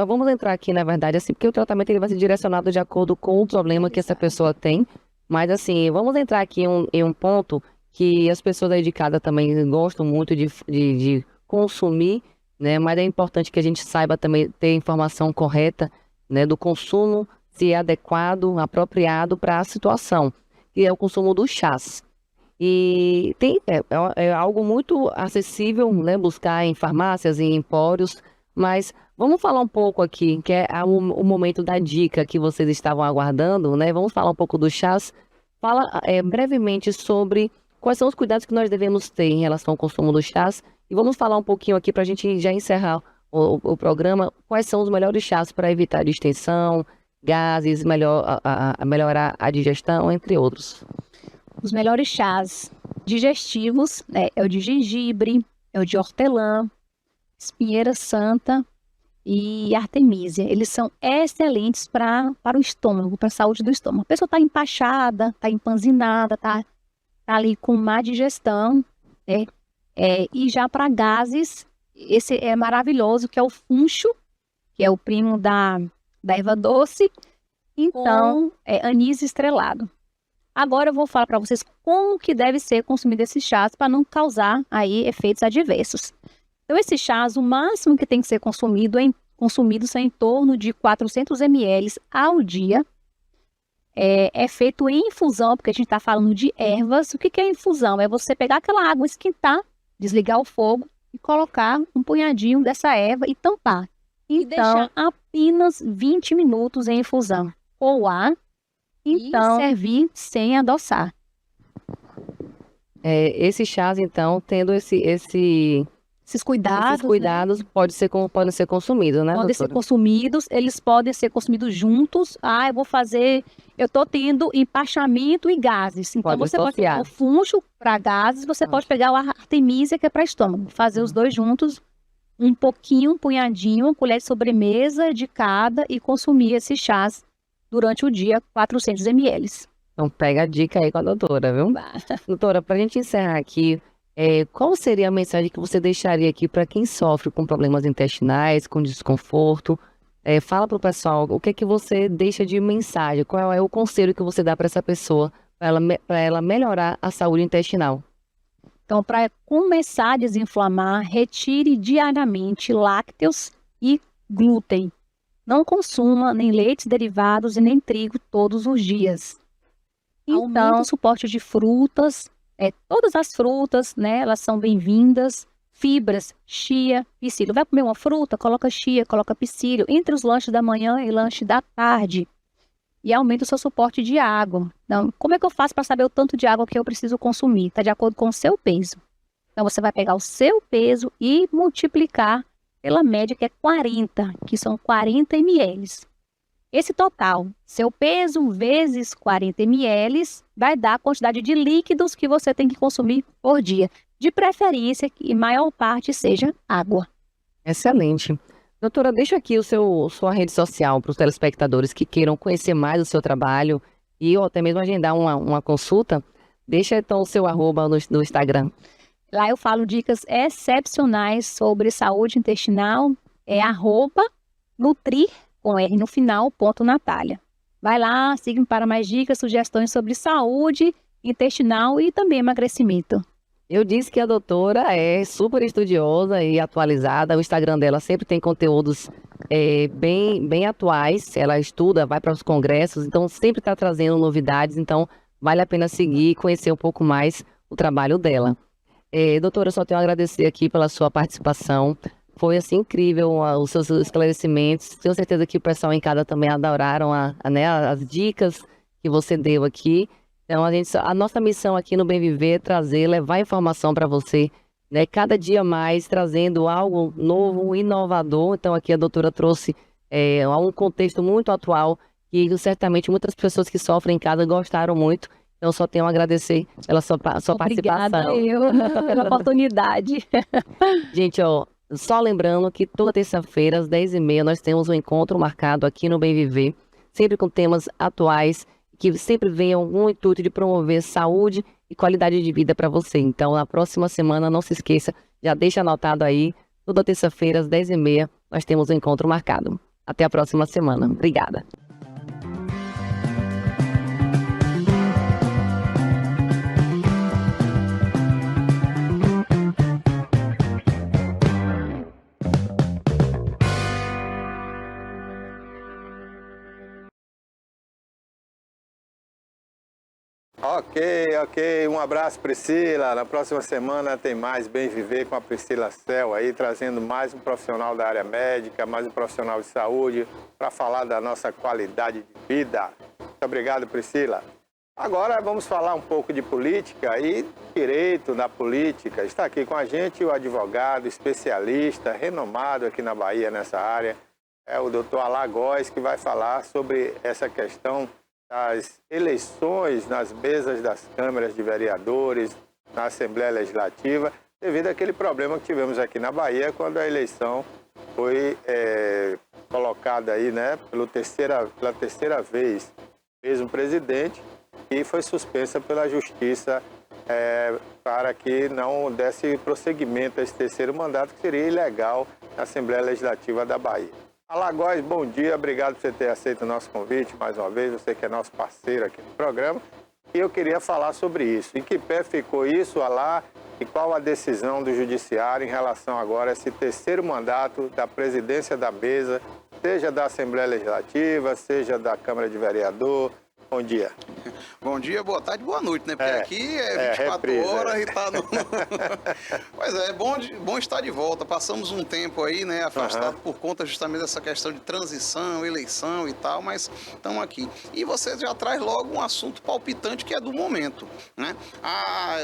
vamos entrar aqui, na verdade, assim, porque o tratamento ele vai ser direcionado de acordo com o problema que essa pessoa tem, mas assim, vamos entrar aqui em um ponto que as pessoas aí de casa também gostam muito de consumir, né, mas é importante que a gente saiba também ter a informação correta, né, do consumo, se é adequado, apropriado para a situação, que é o consumo dos chás. E é algo muito acessível, né, buscar em farmácias e empórios, mas vamos falar um pouco aqui, que é o momento da dica que vocês estavam aguardando, né? Vamos falar um pouco dos chás. Fala brevemente sobre quais são os cuidados que nós devemos ter em relação ao consumo dos chás, e vamos falar um pouquinho aqui para a gente já encerrar o programa, quais são os melhores chás para evitar distensão, gases, melhorar a digestão, entre outros. Os melhores chás digestivos é o de gengibre, é o de hortelã, espinheira santa e artemisia. Eles são excelentes para o estômago, para a saúde do estômago. A pessoa está empachada, está empanzinada, está ali com má digestão, né? E já para gases, esse é maravilhoso, que é o funcho, que é o primo da erva doce. Então, é anis estrelado. Agora eu vou falar para vocês como que deve ser consumido esses chás para não causar aí efeitos adversos. Então, esses chás, o máximo que tem que ser consumido são em torno de 400 ml ao dia. É feito em infusão, porque a gente está falando de ervas. O que é infusão? É você pegar aquela água, esquentar, desligar o fogo e colocar um punhadinho dessa erva e tampar. Então, deixar apenas 20 minutos em infusão. Coar. Então, servir sem adoçar. Esses chás, então, tendo esses cuidados, né? Podem ser consumidos, né, Podem doutora? ser consumidos, eles podem ser consumidos juntos. Eu estou tendo empachamento e gases. Então, você pode pegar o funcho para gases, você pode pegar a artemisia, que é para estômago. Fazer os dois juntos, um punhadinho, uma colher de sobremesa de cada, e consumir esses chás durante o dia, 400 ml. Então pega a dica aí com a doutora, viu? Doutora, para a gente encerrar aqui, qual seria a mensagem que você deixaria aqui para quem sofre com problemas intestinais, com desconforto? Fala para o pessoal, o que é que você deixa de mensagem? Qual é o conselho que você dá para essa pessoa, para ela melhorar a saúde intestinal? Então, para começar a desinflamar, retire diariamente lácteos e glúten. Não consuma nem leites derivados e nem trigo todos os dias. Então, o suporte de frutas, todas as frutas, né, elas são bem-vindas. Fibras, chia, psyllium. Vai comer uma fruta? Coloca chia, coloca psyllium entre os lanches da manhã e lanche da tarde. E aumenta o seu suporte de água. Então, como é que eu faço para saber o tanto de água que eu preciso consumir? Está de acordo com o seu peso. Então, você vai pegar o seu peso e multiplicar pela média, que é 40, que são 40 ml. Esse total, seu peso vezes 40 ml, vai dar a quantidade de líquidos que você tem que consumir por dia. de preferência que a maior parte seja água. Excelente. Doutora, deixa aqui sua rede social para os telespectadores que queiram conhecer mais o seu trabalho e ou até mesmo agendar uma consulta. Deixa então o seu arroba no Instagram. Lá eu falo dicas excepcionais sobre saúde intestinal, @nutrir, com R no final, @Natália. Vai lá, siga-me para mais dicas, sugestões sobre saúde intestinal e também emagrecimento. Eu disse que a doutora é super estudiosa e atualizada. O Instagram dela sempre tem conteúdos bem atuais. Ela estuda, vai para os congressos, então sempre está trazendo novidades. Então vale a pena seguir e conhecer um pouco mais o trabalho dela. Doutora, eu só tenho a agradecer aqui pela sua participação. Foi assim incrível os seus esclarecimentos. Tenho certeza que o pessoal em casa também adoraram as dicas que você deu aqui. Então, a nossa missão aqui no Bem Viver é trazer, levar informação para você, né? Cada dia mais, trazendo algo novo, inovador. Então, aqui a doutora trouxe um contexto muito atual e certamente muitas pessoas que sofrem em casa gostaram muito. Então, só tenho a agradecer pela sua Obrigada participação. pela oportunidade. Gente, só lembrando que toda terça-feira, às 10h30, nós temos um encontro marcado aqui no Bem Viver, sempre com temas atuais, que sempre venham com o intuito de promover saúde e qualidade de vida para você. Então, na próxima semana, não se esqueça, já deixa anotado aí, toda terça-feira, às 10h30, nós temos um encontro marcado. Até a próxima semana. Obrigada. Ok. Um abraço, Priscila. Na próxima semana tem mais Bem Viver com a Priscila Cel aí, trazendo mais um profissional da área médica, mais um profissional de saúde para falar da nossa qualidade de vida. Muito obrigado, Priscila. Agora vamos falar um pouco de política e direito na política. Está aqui com a gente o advogado, especialista, renomado aqui na Bahia nessa área, é o doutor Alain Góes, que vai falar sobre essa questão das eleições nas mesas das câmaras de vereadores, na Assembleia Legislativa, devido àquele problema que tivemos aqui na Bahia, quando a eleição foi colocada aí, né, pela terceira vez, mesmo presidente, e foi suspensa pela Justiça para que não desse prosseguimento a esse terceiro mandato, que seria ilegal na Assembleia Legislativa da Bahia. Alain Góes, bom dia, obrigado por você ter aceito o nosso convite mais uma vez, você que é nosso parceiro aqui no programa. E eu queria falar sobre isso. Em que pé ficou isso, Alain, e qual a decisão do Judiciário em relação agora a esse terceiro mandato da presidência da mesa, seja da Assembleia Legislativa, seja da Câmara de Vereador? Bom dia. Bom dia, boa tarde, boa noite, né? Porque aqui é 24 horas e tá no... Pois é bom estar de volta. Passamos um tempo aí, né, afastado por conta justamente dessa questão de transição, eleição e tal, mas estamos aqui. E você já traz logo um assunto palpitante que é do momento, né?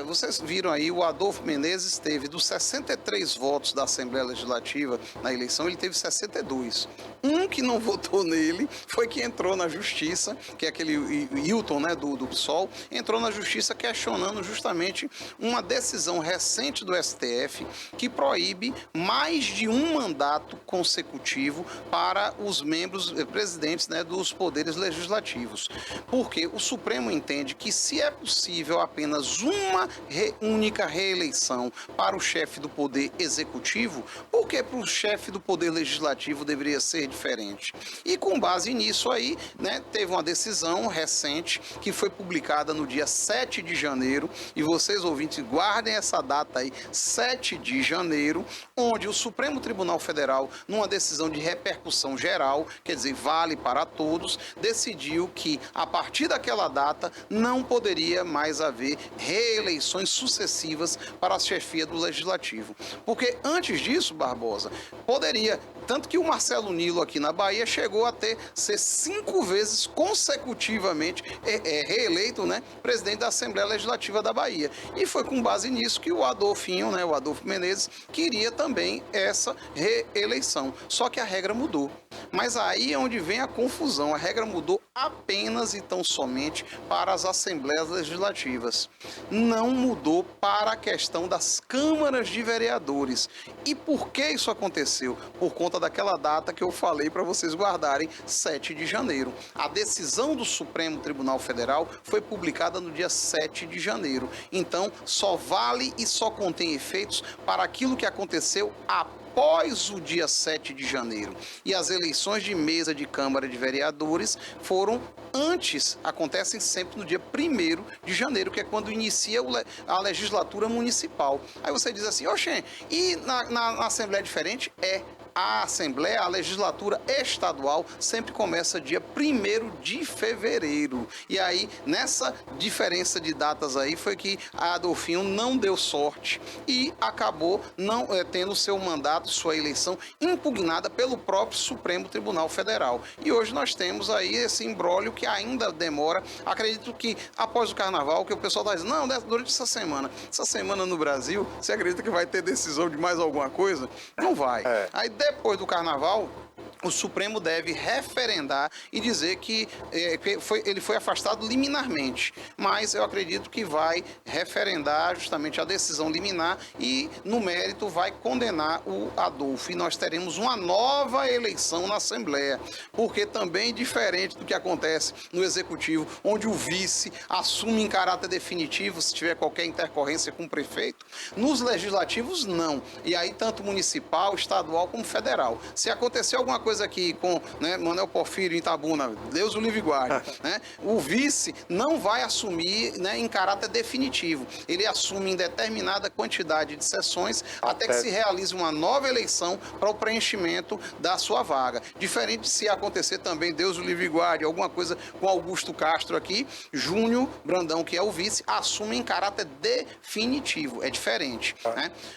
Vocês viram aí, o Adolfo Menezes teve, dos 63 votos da Assembleia Legislativa na eleição, ele teve 62. Um que não votou nele foi que entrou na Justiça, que é aquele Hilton, né, do PSOL, entrou na Justiça questionando justamente uma decisão recente do STF que proíbe mais de um mandato consecutivo para os membros presidentes, né, dos poderes legislativos. Porque o Supremo entende que se é possível apenas uma única reeleição para o chefe do poder executivo, por que para o chefe do poder legislativo deveria ser diferente? E com base nisso aí, né, teve uma decisão recente que foi publicada no dia 7 de janeiro, e vocês ouvintes guardem essa data aí, 7 de janeiro, onde o Supremo Tribunal Federal, numa decisão de repercussão geral, quer dizer, vale para todos, decidiu que a partir daquela data não poderia mais haver reeleições sucessivas para a chefia do Legislativo. Porque antes disso, Barbosa, poderia, tanto que o Marcelo Nilo aqui na Bahia chegou a ser 5 vezes consecutivamente reeleito, né, presidente da Assembleia Legislativa da Bahia. E foi com base nisso que o Adolfinho, né, o Adolfo Menezes, queria também essa reeleição. Só que a regra mudou. Mas aí é onde vem a confusão. A regra mudou apenas e tão somente para as assembleias legislativas. Não mudou para a questão das câmaras de vereadores. E por que isso aconteceu? Por conta daquela data que eu falei para vocês guardarem, 7 de janeiro. A decisão do Supremo Tribunal Federal foi publicada no dia 7 de janeiro. Então, só vale e só contém efeitos para aquilo que aconteceu após o dia 7 de janeiro. E as eleições de mesa de Câmara de Vereadores foram antes, acontecem sempre no dia 1º de janeiro, que é quando inicia a legislatura municipal. Aí você diz assim, oxê, e na Assembleia é diferente? A Assembleia, a legislatura estadual, sempre começa dia 1º de fevereiro. E aí, nessa diferença de datas aí, foi que a Adolfinho não deu sorte e acabou não tendo seu mandato, sua eleição impugnada pelo próprio Supremo Tribunal Federal. E hoje nós temos aí esse imbróglio que ainda demora. Acredito que após o Carnaval, que o pessoal está dizendo, não, durante essa semana no Brasil, você acredita que vai ter decisão de mais alguma coisa? Não vai. Aí depois do Carnaval, o Supremo deve referendar e dizer que ele foi afastado liminarmente. Mas eu acredito que vai referendar justamente a decisão liminar e, no mérito, vai condenar o Adolfo. E nós teremos uma nova eleição na Assembleia. Porque também, diferente do que acontece no Executivo, onde o vice assume em caráter definitivo, se tiver qualquer intercorrência com o prefeito, nos legislativos, não. E aí, tanto municipal, estadual como federal. Se acontecer alguma coisa aqui com Manuel Porfírio em Itabuna, Deus o livre guarde, o vice não vai assumir em caráter definitivo. Ele assume em determinada quantidade de sessões até que se realize uma nova eleição para o preenchimento da sua vaga. Diferente se acontecer também, Deus o livre guarde, alguma coisa com Augusto Castro aqui, Júnior Brandão, que é o vice, assume em caráter definitivo. É diferente.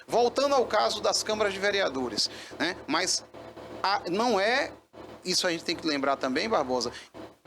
Voltando ao caso das câmaras de vereadores, mas não é, isso a gente tem que lembrar também, Barbosa,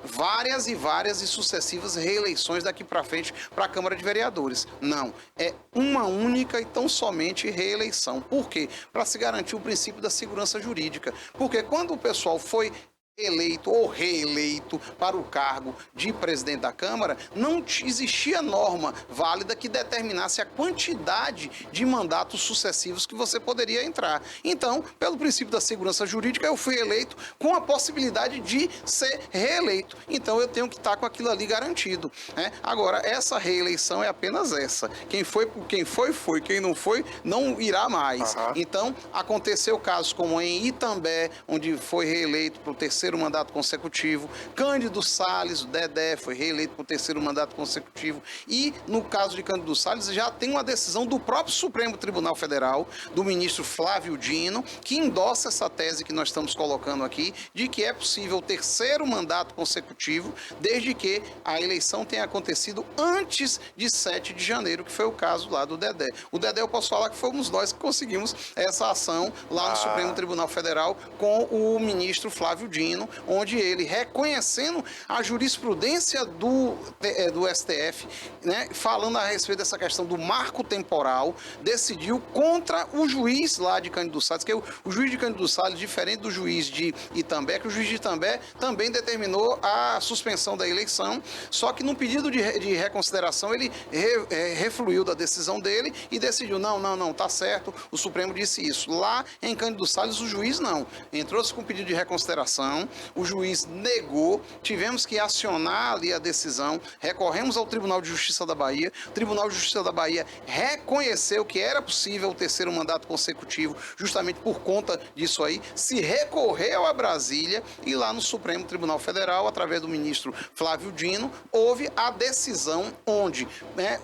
várias e sucessivas reeleições daqui para frente para a Câmara de Vereadores. Não, é uma única e tão somente reeleição. Por quê? Para se garantir o princípio da segurança jurídica. Porque quando o pessoal foi eleito ou reeleito para o cargo de presidente da Câmara, não existia norma válida que determinasse a quantidade de mandatos sucessivos que você poderia entrar. Então, pelo princípio da segurança jurídica, eu fui eleito com a possibilidade de ser reeleito. Então, eu tenho que estar com aquilo ali garantido. Agora, essa reeleição é apenas essa. Quem foi, foi. Quem não foi, não irá mais. Então, aconteceu casos como em Itambé, onde foi reeleito para o terceiro mandato consecutivo. Cândido Salles, o Dedé, foi reeleito por terceiro mandato consecutivo. E, no caso de Cândido Salles, já tem uma decisão do próprio Supremo Tribunal Federal, do ministro Flávio Dino, que endossa essa tese que nós estamos colocando aqui, de que é possível o terceiro mandato consecutivo, desde que a eleição tenha acontecido antes de 7 de janeiro, que foi o caso lá do Dedé. O Dedé, eu posso falar que fomos nós que conseguimos essa ação lá no Supremo Tribunal Federal com o ministro Flávio Dino, onde ele, reconhecendo a jurisprudência do STF, falando a respeito dessa questão do marco temporal, decidiu contra o juiz lá de Cândido Salles, que o juiz de Cândido Salles, diferente do juiz de Itambé, que o juiz de Itambé também determinou a suspensão da eleição, só que no pedido de reconsideração ele refluiu da decisão dele e decidiu, não, tá certo, o Supremo disse isso. Lá em Cândido Salles, o juiz não. Entrou-se com pedido de reconsideração, o juiz negou, tivemos que acionar ali a decisão, recorremos ao Tribunal de Justiça da Bahia, o Tribunal de Justiça da Bahia reconheceu que era possível o terceiro mandato consecutivo, justamente por conta disso aí, se recorreu a Brasília e lá no Supremo Tribunal Federal, através do ministro Flávio Dino, houve a decisão onde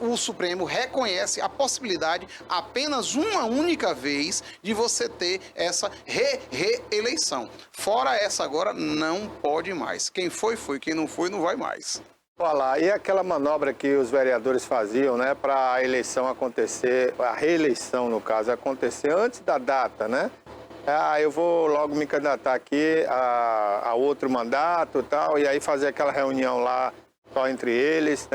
o Supremo reconhece a possibilidade, apenas uma única vez, de você ter essa reeleição. Fora essa agora, não pode mais. Quem foi, quem não foi, não vai mais. Olha lá, e aquela manobra que os vereadores faziam, para a eleição acontecer, a reeleição, no caso, acontecer antes da data, eu vou logo me candidatar aqui a outro mandato e tal, e aí fazer aquela reunião lá só entre eles,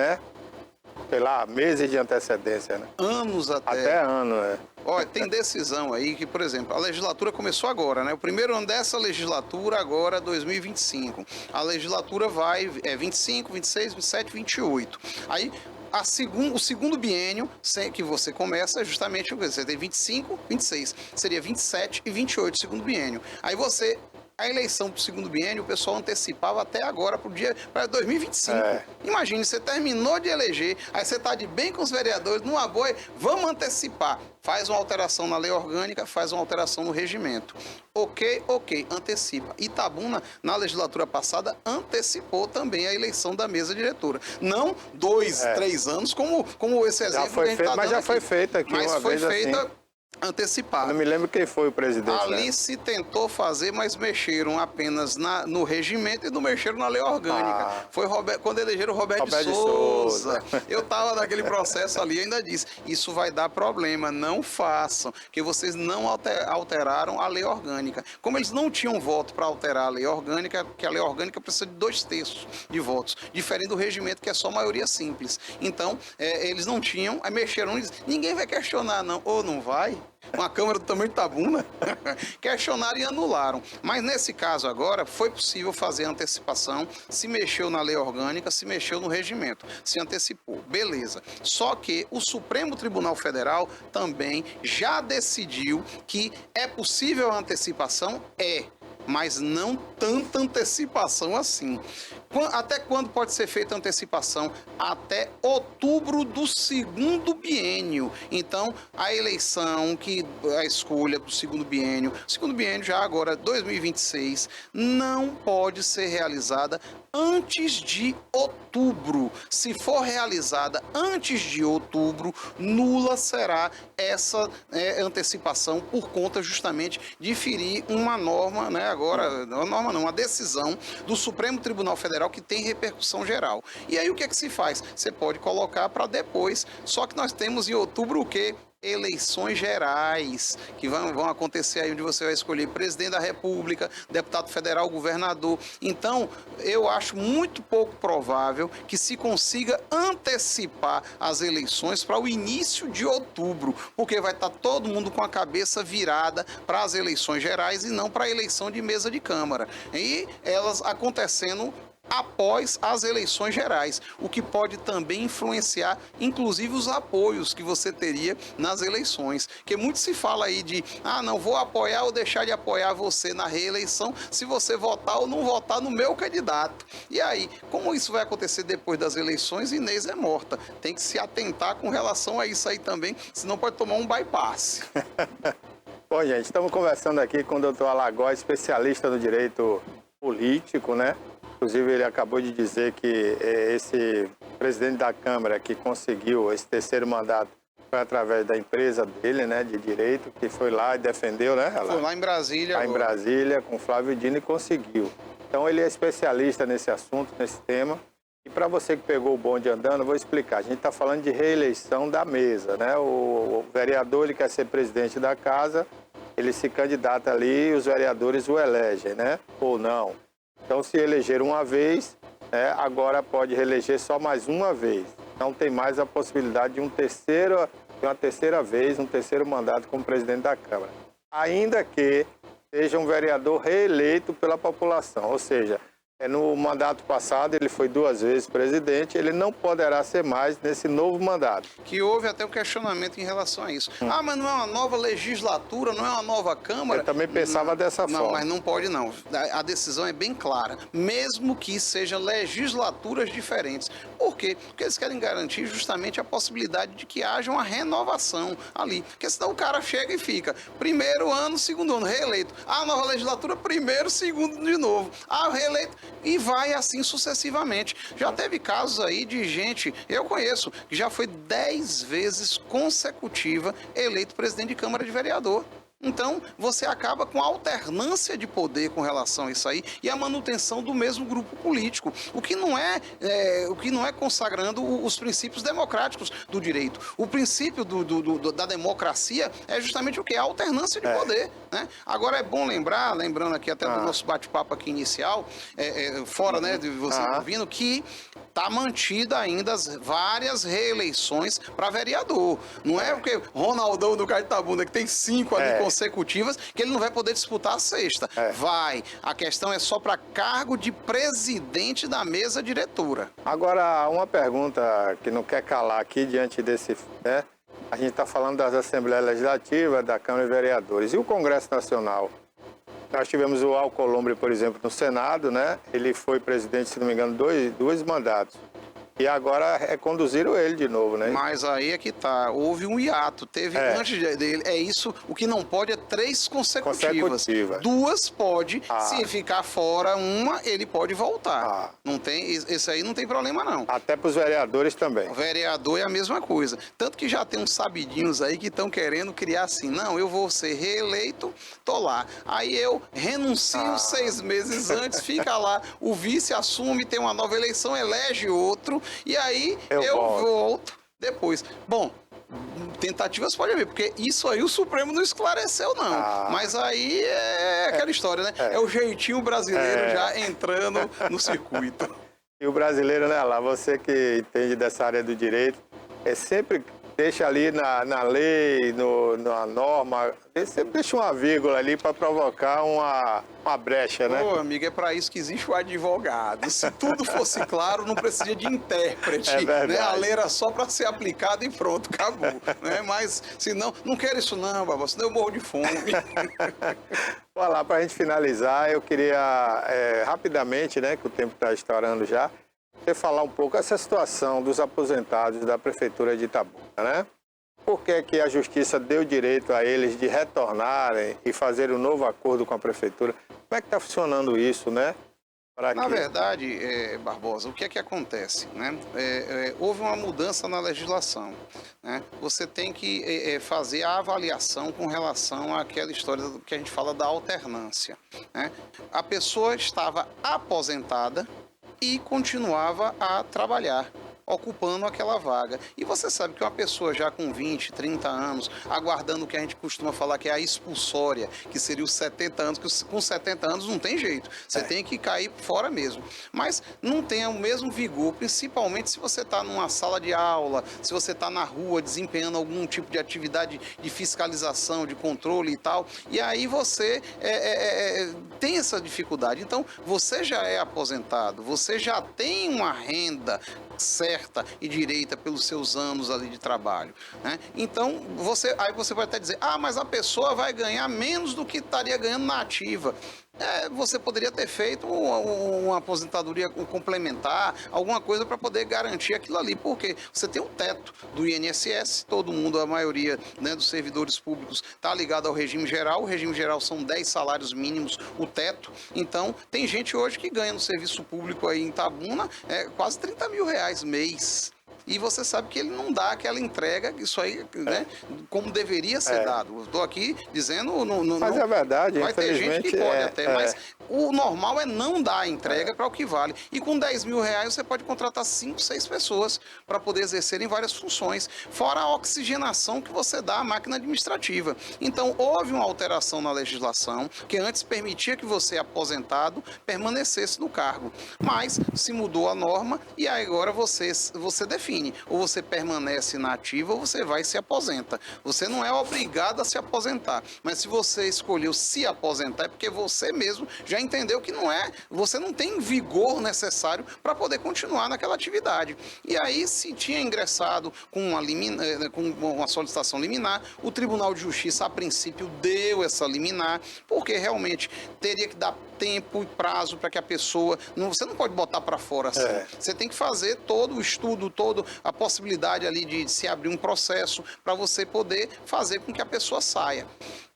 sei lá, meses de antecedência, né? Anos até. Até ano, é. Olha, tem decisão aí que, por exemplo, a legislatura começou agora, né? O primeiro ano dessa legislatura agora é 2025. A legislatura vai 25, 26, 27, 28. Aí o segundo biênio que você começa é justamente o que você tem 25, 26. Seria 27 e 28 o segundo biênio. Aí a eleição para o segundo biênio, o pessoal antecipava até agora para 2025. Imagine, você terminou de eleger, aí você está de bem com os vereadores, numa boa, vamos antecipar. Faz uma alteração na lei orgânica, faz uma alteração no regimento. Ok, antecipa. Itabuna, na legislatura passada, antecipou também a eleição da mesa diretora. Não 2, 3 anos, como esse exemplo que a gente está dando. Mas já foi feita aqui uma vez assim. Antecipado. Não me lembro quem foi o presidente. Ali se tentou fazer, mas mexeram apenas no regimento e não mexeram na lei orgânica. Foi quando elegeram o Roberto de Souza. Eu estava naquele processo ali e ainda disse, isso vai dar problema, não façam, que vocês não alteraram a lei orgânica. Como eles não tinham voto para alterar a lei orgânica, que a lei orgânica precisa de 2/3 de votos, diferente do regimento que é só maioria simples. Então, eles não tinham, aí mexeram e disseram, ninguém vai questionar não, ou não vai? Uma Câmara do tamanho de Itabuna, questionaram e anularam. Mas nesse caso agora, foi possível fazer a antecipação, se mexeu na lei orgânica, se mexeu no regimento, se antecipou, beleza. Só que o Supremo Tribunal Federal também já decidiu que é possível a antecipação, mas não tanta antecipação assim. Até quando pode ser feita a antecipação? Até outubro do segundo biênio. Então, a eleição, a escolha do segundo biênio já agora 2026, não pode ser realizada antes de outubro. Se for realizada antes de outubro, nula será essa antecipação por conta justamente de ferir uma norma, né? Agora, não uma norma não, uma decisão do Supremo Tribunal Federal que tem repercussão geral. E aí o que é que se faz? Você pode colocar para depois, só que nós temos em outubro o quê? Eleições gerais, que vão acontecer aí onde você vai escolher presidente da República, deputado federal, governador. Então, eu acho muito pouco provável que se consiga antecipar as eleições para o início de outubro, porque vai estar todo mundo com a cabeça virada para as eleições gerais e não para a eleição de mesa de Câmara. E elas acontecendo após as eleições gerais, o que pode também influenciar, inclusive, os apoios que você teria nas eleições. Porque muito se fala aí de, não vou apoiar ou deixar de apoiar você na reeleição se você votar ou não votar no meu candidato. E aí, como isso vai acontecer depois das eleições, Inês é morta. Tem que se atentar com relação a isso aí também, senão pode tomar um bypass. Bom, gente, estamos conversando aqui com o doutor Alagoas, especialista no direito político, né? Inclusive, ele acabou de dizer que esse presidente da Câmara que conseguiu esse terceiro mandato foi através da empresa dele, né, de direito, que foi lá e defendeu, né? Foi lá em Brasília. Lá em Brasília, com Flávio Dino, e conseguiu. Então, ele é especialista nesse assunto, nesse tema. E para você que pegou o bonde andando, eu vou explicar. A gente está falando de reeleição da mesa, né? O vereador, ele quer ser presidente da casa, ele se candidata ali e os vereadores o elegem, né? Ou não. Então, se eleger uma vez, agora pode reeleger só mais uma vez. Não tem mais a possibilidade de uma terceira vez, um terceiro mandato como presidente da Câmara. Ainda que seja um vereador reeleito pela população. Ou seja, no mandato passado ele foi 2 vezes presidente, ele não poderá ser mais nesse novo mandato. Que houve até um questionamento em relação a isso. Mas não é uma nova legislatura, não é uma nova Câmara? Eu também pensava dessa forma. Não, mas não pode não. A decisão é bem clara, mesmo que sejam legislaturas diferentes. Por quê? Porque eles querem garantir justamente a possibilidade de que haja uma renovação ali. Porque senão o cara chega e fica primeiro ano, segundo ano, reeleito. Nova legislatura, primeiro, segundo de novo. Reeleito. E vai assim sucessivamente. Já teve casos aí de gente, eu conheço, que já foi 10 vezes consecutiva eleito presidente de Câmara de Vereador. Então, você acaba com a alternância de poder com relação a isso aí e a manutenção do mesmo grupo político, o que não é consagrando os princípios democráticos do direito. O princípio da democracia é justamente o que? A alternância de poder. né? Agora é bom lembrando aqui até do nosso bate-papo aqui inicial, fora, né, de você ouvindo, que está mantida ainda as várias reeleições para vereador. Não é porque Ronaldão do Caetabuna, que tem 5 ali consecutivas, que ele não vai poder disputar a sexta. Vai. A questão é só para cargo de presidente da mesa diretora. Agora, uma pergunta que não quer calar aqui diante desse... né? A gente está falando das Assembleias Legislativas, da Câmara de Vereadores. E o Congresso Nacional? Nós tivemos o Alcolumbre, por exemplo, no Senado, né? Ele foi presidente, se não me engano, dois mandatos. E agora reconduziram ele de novo, né? Mas aí é que tá. Houve um hiato. Teve antes dele. É isso. O que não pode é 3 consecutivas. 2 pode. Se ficar fora uma, ele pode voltar. Não tem, esse aí não tem problema, não. Até para os vereadores também. O vereador é a mesma coisa. Tanto que já tem uns sabidinhos aí que estão querendo criar assim. Não, eu vou ser reeleito, tô lá. Aí eu renuncio 6 meses antes, fica lá. O vice assume, tem uma nova eleição, elege outro. E aí eu volto depois. Bom, tentativas pode haver, porque isso aí o Supremo não esclareceu, não. Mas aí é aquela história, né? É o jeitinho brasileiro já entrando no circuito. E o brasileiro, né, lá, você que entende dessa área do direito, sempre deixa ali na lei, na norma, sempre deixa uma vírgula ali para provocar uma brecha, né? Pô, amigo, é para isso que existe o advogado. Se tudo fosse claro, não precisa de intérprete. Né? A lei era só para ser aplicada e pronto, acabou. Né? Mas, se não quero isso não, Barbosa, senão eu morro de fome. Olha lá, para a gente finalizar, eu queria rapidamente, né, que o tempo está estourando já, você falar um pouco essa situação dos aposentados da Prefeitura de Itabuna, né? Por que a Justiça deu direito a eles de retornarem e fazer um novo acordo com a Prefeitura? Como é que está funcionando isso, né? Na verdade, Barbosa, o que é que acontece? Né? Houve uma mudança na legislação. Né? Você tem que fazer a avaliação com relação àquela história que a gente fala da alternância. Né? A pessoa estava aposentada e continuava a trabalhar, ocupando aquela vaga. E você sabe que uma pessoa já com 20, 30 anos, aguardando o que a gente costuma falar que é a expulsória, que seria os 70 anos, que com 70 anos não tem jeito, você tem que cair fora mesmo. Mas não tem o mesmo vigor, principalmente se você está numa sala de aula, se você está na rua desempenhando algum tipo de atividade de fiscalização, de controle e tal, e aí você tem essa dificuldade. Então, você já é aposentado, você já tem uma renda certa e direita pelos seus anos ali de trabalho, né? Então, aí você vai até dizer, mas a pessoa vai ganhar menos do que estaria ganhando na ativa. Você poderia ter feito uma aposentadoria complementar, alguma coisa para poder garantir aquilo ali, porque você tem um teto do INSS, todo mundo, a maioria, né, dos servidores públicos está ligado ao regime geral, o regime geral são 10 salários mínimos, o teto, então tem gente hoje que ganha no serviço público aí em Itabuna quase 30 mil reais mês. E você sabe que ele não dá aquela entrega, isso aí, né, como deveria ser dado. Estou aqui dizendo... Mas é verdade, vai ter gente que pode até, mas o normal é não dar a entrega para o que vale. E com 10 mil reais você pode contratar 5, 6 pessoas para poder exercerem várias funções, fora a oxigenação que você dá à máquina administrativa. Então, houve uma alteração na legislação, que antes permitia que você, aposentado, permanecesse no cargo. Mas se mudou a norma e agora você define. Ou você permanece na ativa ou você vai e se aposenta. Você não é obrigado a se aposentar. Mas se você escolheu se aposentar é porque você mesmo já entendeu que você não tem vigor necessário para poder continuar naquela atividade. E aí, se tinha ingressado com uma solicitação liminar, o Tribunal de Justiça, a princípio, deu essa liminar, porque realmente teria que dar tempo e prazo para que a pessoa... Você não pode botar para fora assim. Você tem que fazer todo o estudo, toda a possibilidade ali de se abrir um processo para você poder fazer com que a pessoa saia.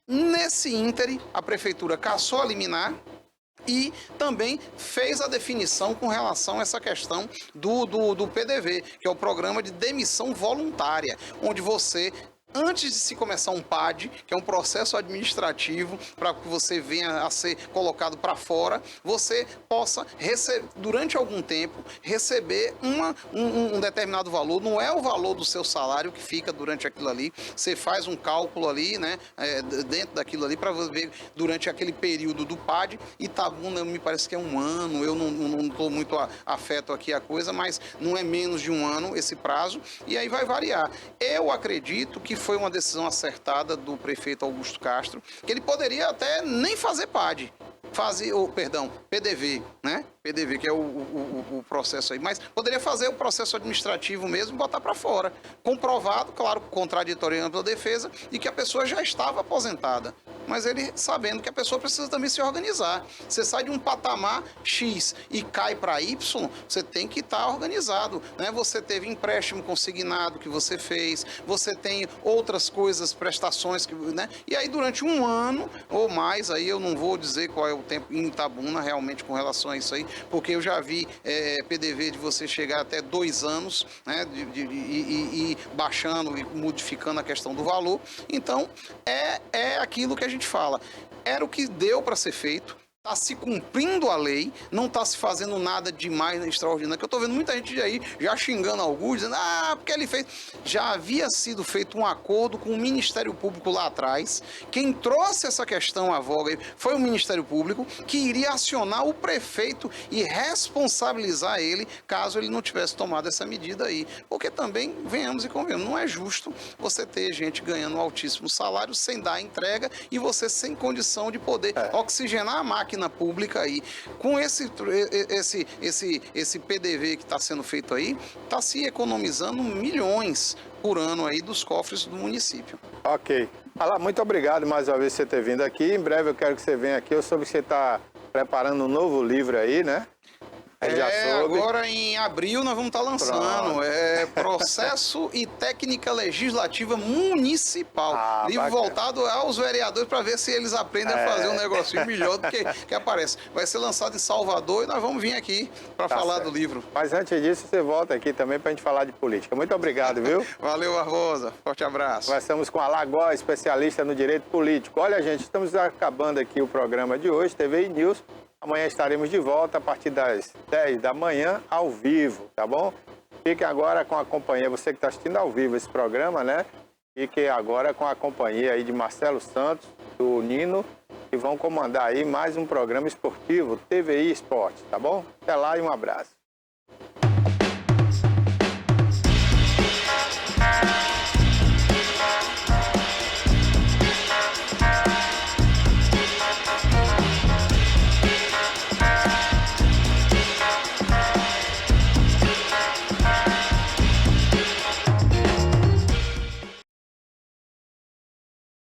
Nesse íntere, a Prefeitura cassou a liminar e também fez a definição com relação a essa questão do PDV, que é o Programa de Demissão Voluntária, onde você antes de se começar um PAD, que é um processo administrativo para que você venha a ser colocado para fora, você possa, durante algum tempo, receber um determinado valor. Não é o valor do seu salário que fica durante aquilo ali. Você faz um cálculo ali, né, dentro daquilo ali, para ver durante aquele período do PAD. Itabuna, me parece que é 1 ano, eu não estou muito afeto aqui a coisa, mas não é menos de 1 ano esse prazo, e aí vai variar. Eu acredito que foi uma decisão acertada do prefeito Augusto Castro, que ele poderia até nem fazer PAD, PDV, né? PDV, que é o processo aí, mas poderia fazer o processo administrativo mesmo e botar para fora. Comprovado, claro, contraditório em ampla defesa, e que a pessoa já estava aposentada. Mas ele sabendo que a pessoa precisa também se organizar. Você sai de um patamar X e cai para Y, você tem que estar organizado, né? Você teve empréstimo consignado que você fez, você tem outras coisas, prestações, né? E aí durante 1 ano ou mais, aí eu não vou dizer qual é o tempo em Itabuna realmente com relação a isso aí, porque eu já vi PDV de você chegar até 2 anos, né, e baixando e modificando a questão do valor. Então, é aquilo que a gente fala. Era o que deu para ser feito. Está se cumprindo a lei, não está se fazendo nada demais, extraordinário. Que eu estou vendo muita gente aí já xingando alguns, dizendo, porque ele fez. Já havia sido feito um acordo com o Ministério Público lá atrás. Quem trouxe essa questão à voga foi o Ministério Público, que iria acionar o prefeito e responsabilizar ele, caso ele não tivesse tomado essa medida aí. Porque também, venhamos e convenhamos, não é justo você ter gente ganhando um altíssimo salário sem dar a entrega e você sem condição de poder oxigenar a máquina pública aí. Com esse PDV que está sendo feito aí, está se economizando milhões por ano aí dos cofres do município. Ok. Alain, muito obrigado mais uma vez por você ter vindo aqui. Em breve eu quero que você venha aqui. Eu soube que você está preparando um novo livro aí, né? Agora em abril nós vamos estar lançando. Processo e Técnica Legislativa Municipal. Livro bacana. Voltado aos vereadores para ver se eles aprendem a fazer um negocinho melhor do que aparece. Vai ser lançado em Salvador e nós vamos vir aqui para falar do livro. Mas antes disso, você volta aqui também para a gente falar de política. Muito obrigado, viu? Valeu, Barbosa. Forte abraço. Conversamos com Alain Góes, especialista no direito político. Olha, gente, estamos acabando aqui o programa de hoje, TV e News. Amanhã estaremos de volta a partir das 10 da manhã, ao vivo, tá bom? Fique agora com a companhia, você que está assistindo ao vivo esse programa, né? Fique agora com a companhia aí de Marcelo Santos, do Nino, que vão comandar aí mais um programa esportivo, TVI Esporte, tá bom? Até lá e um abraço.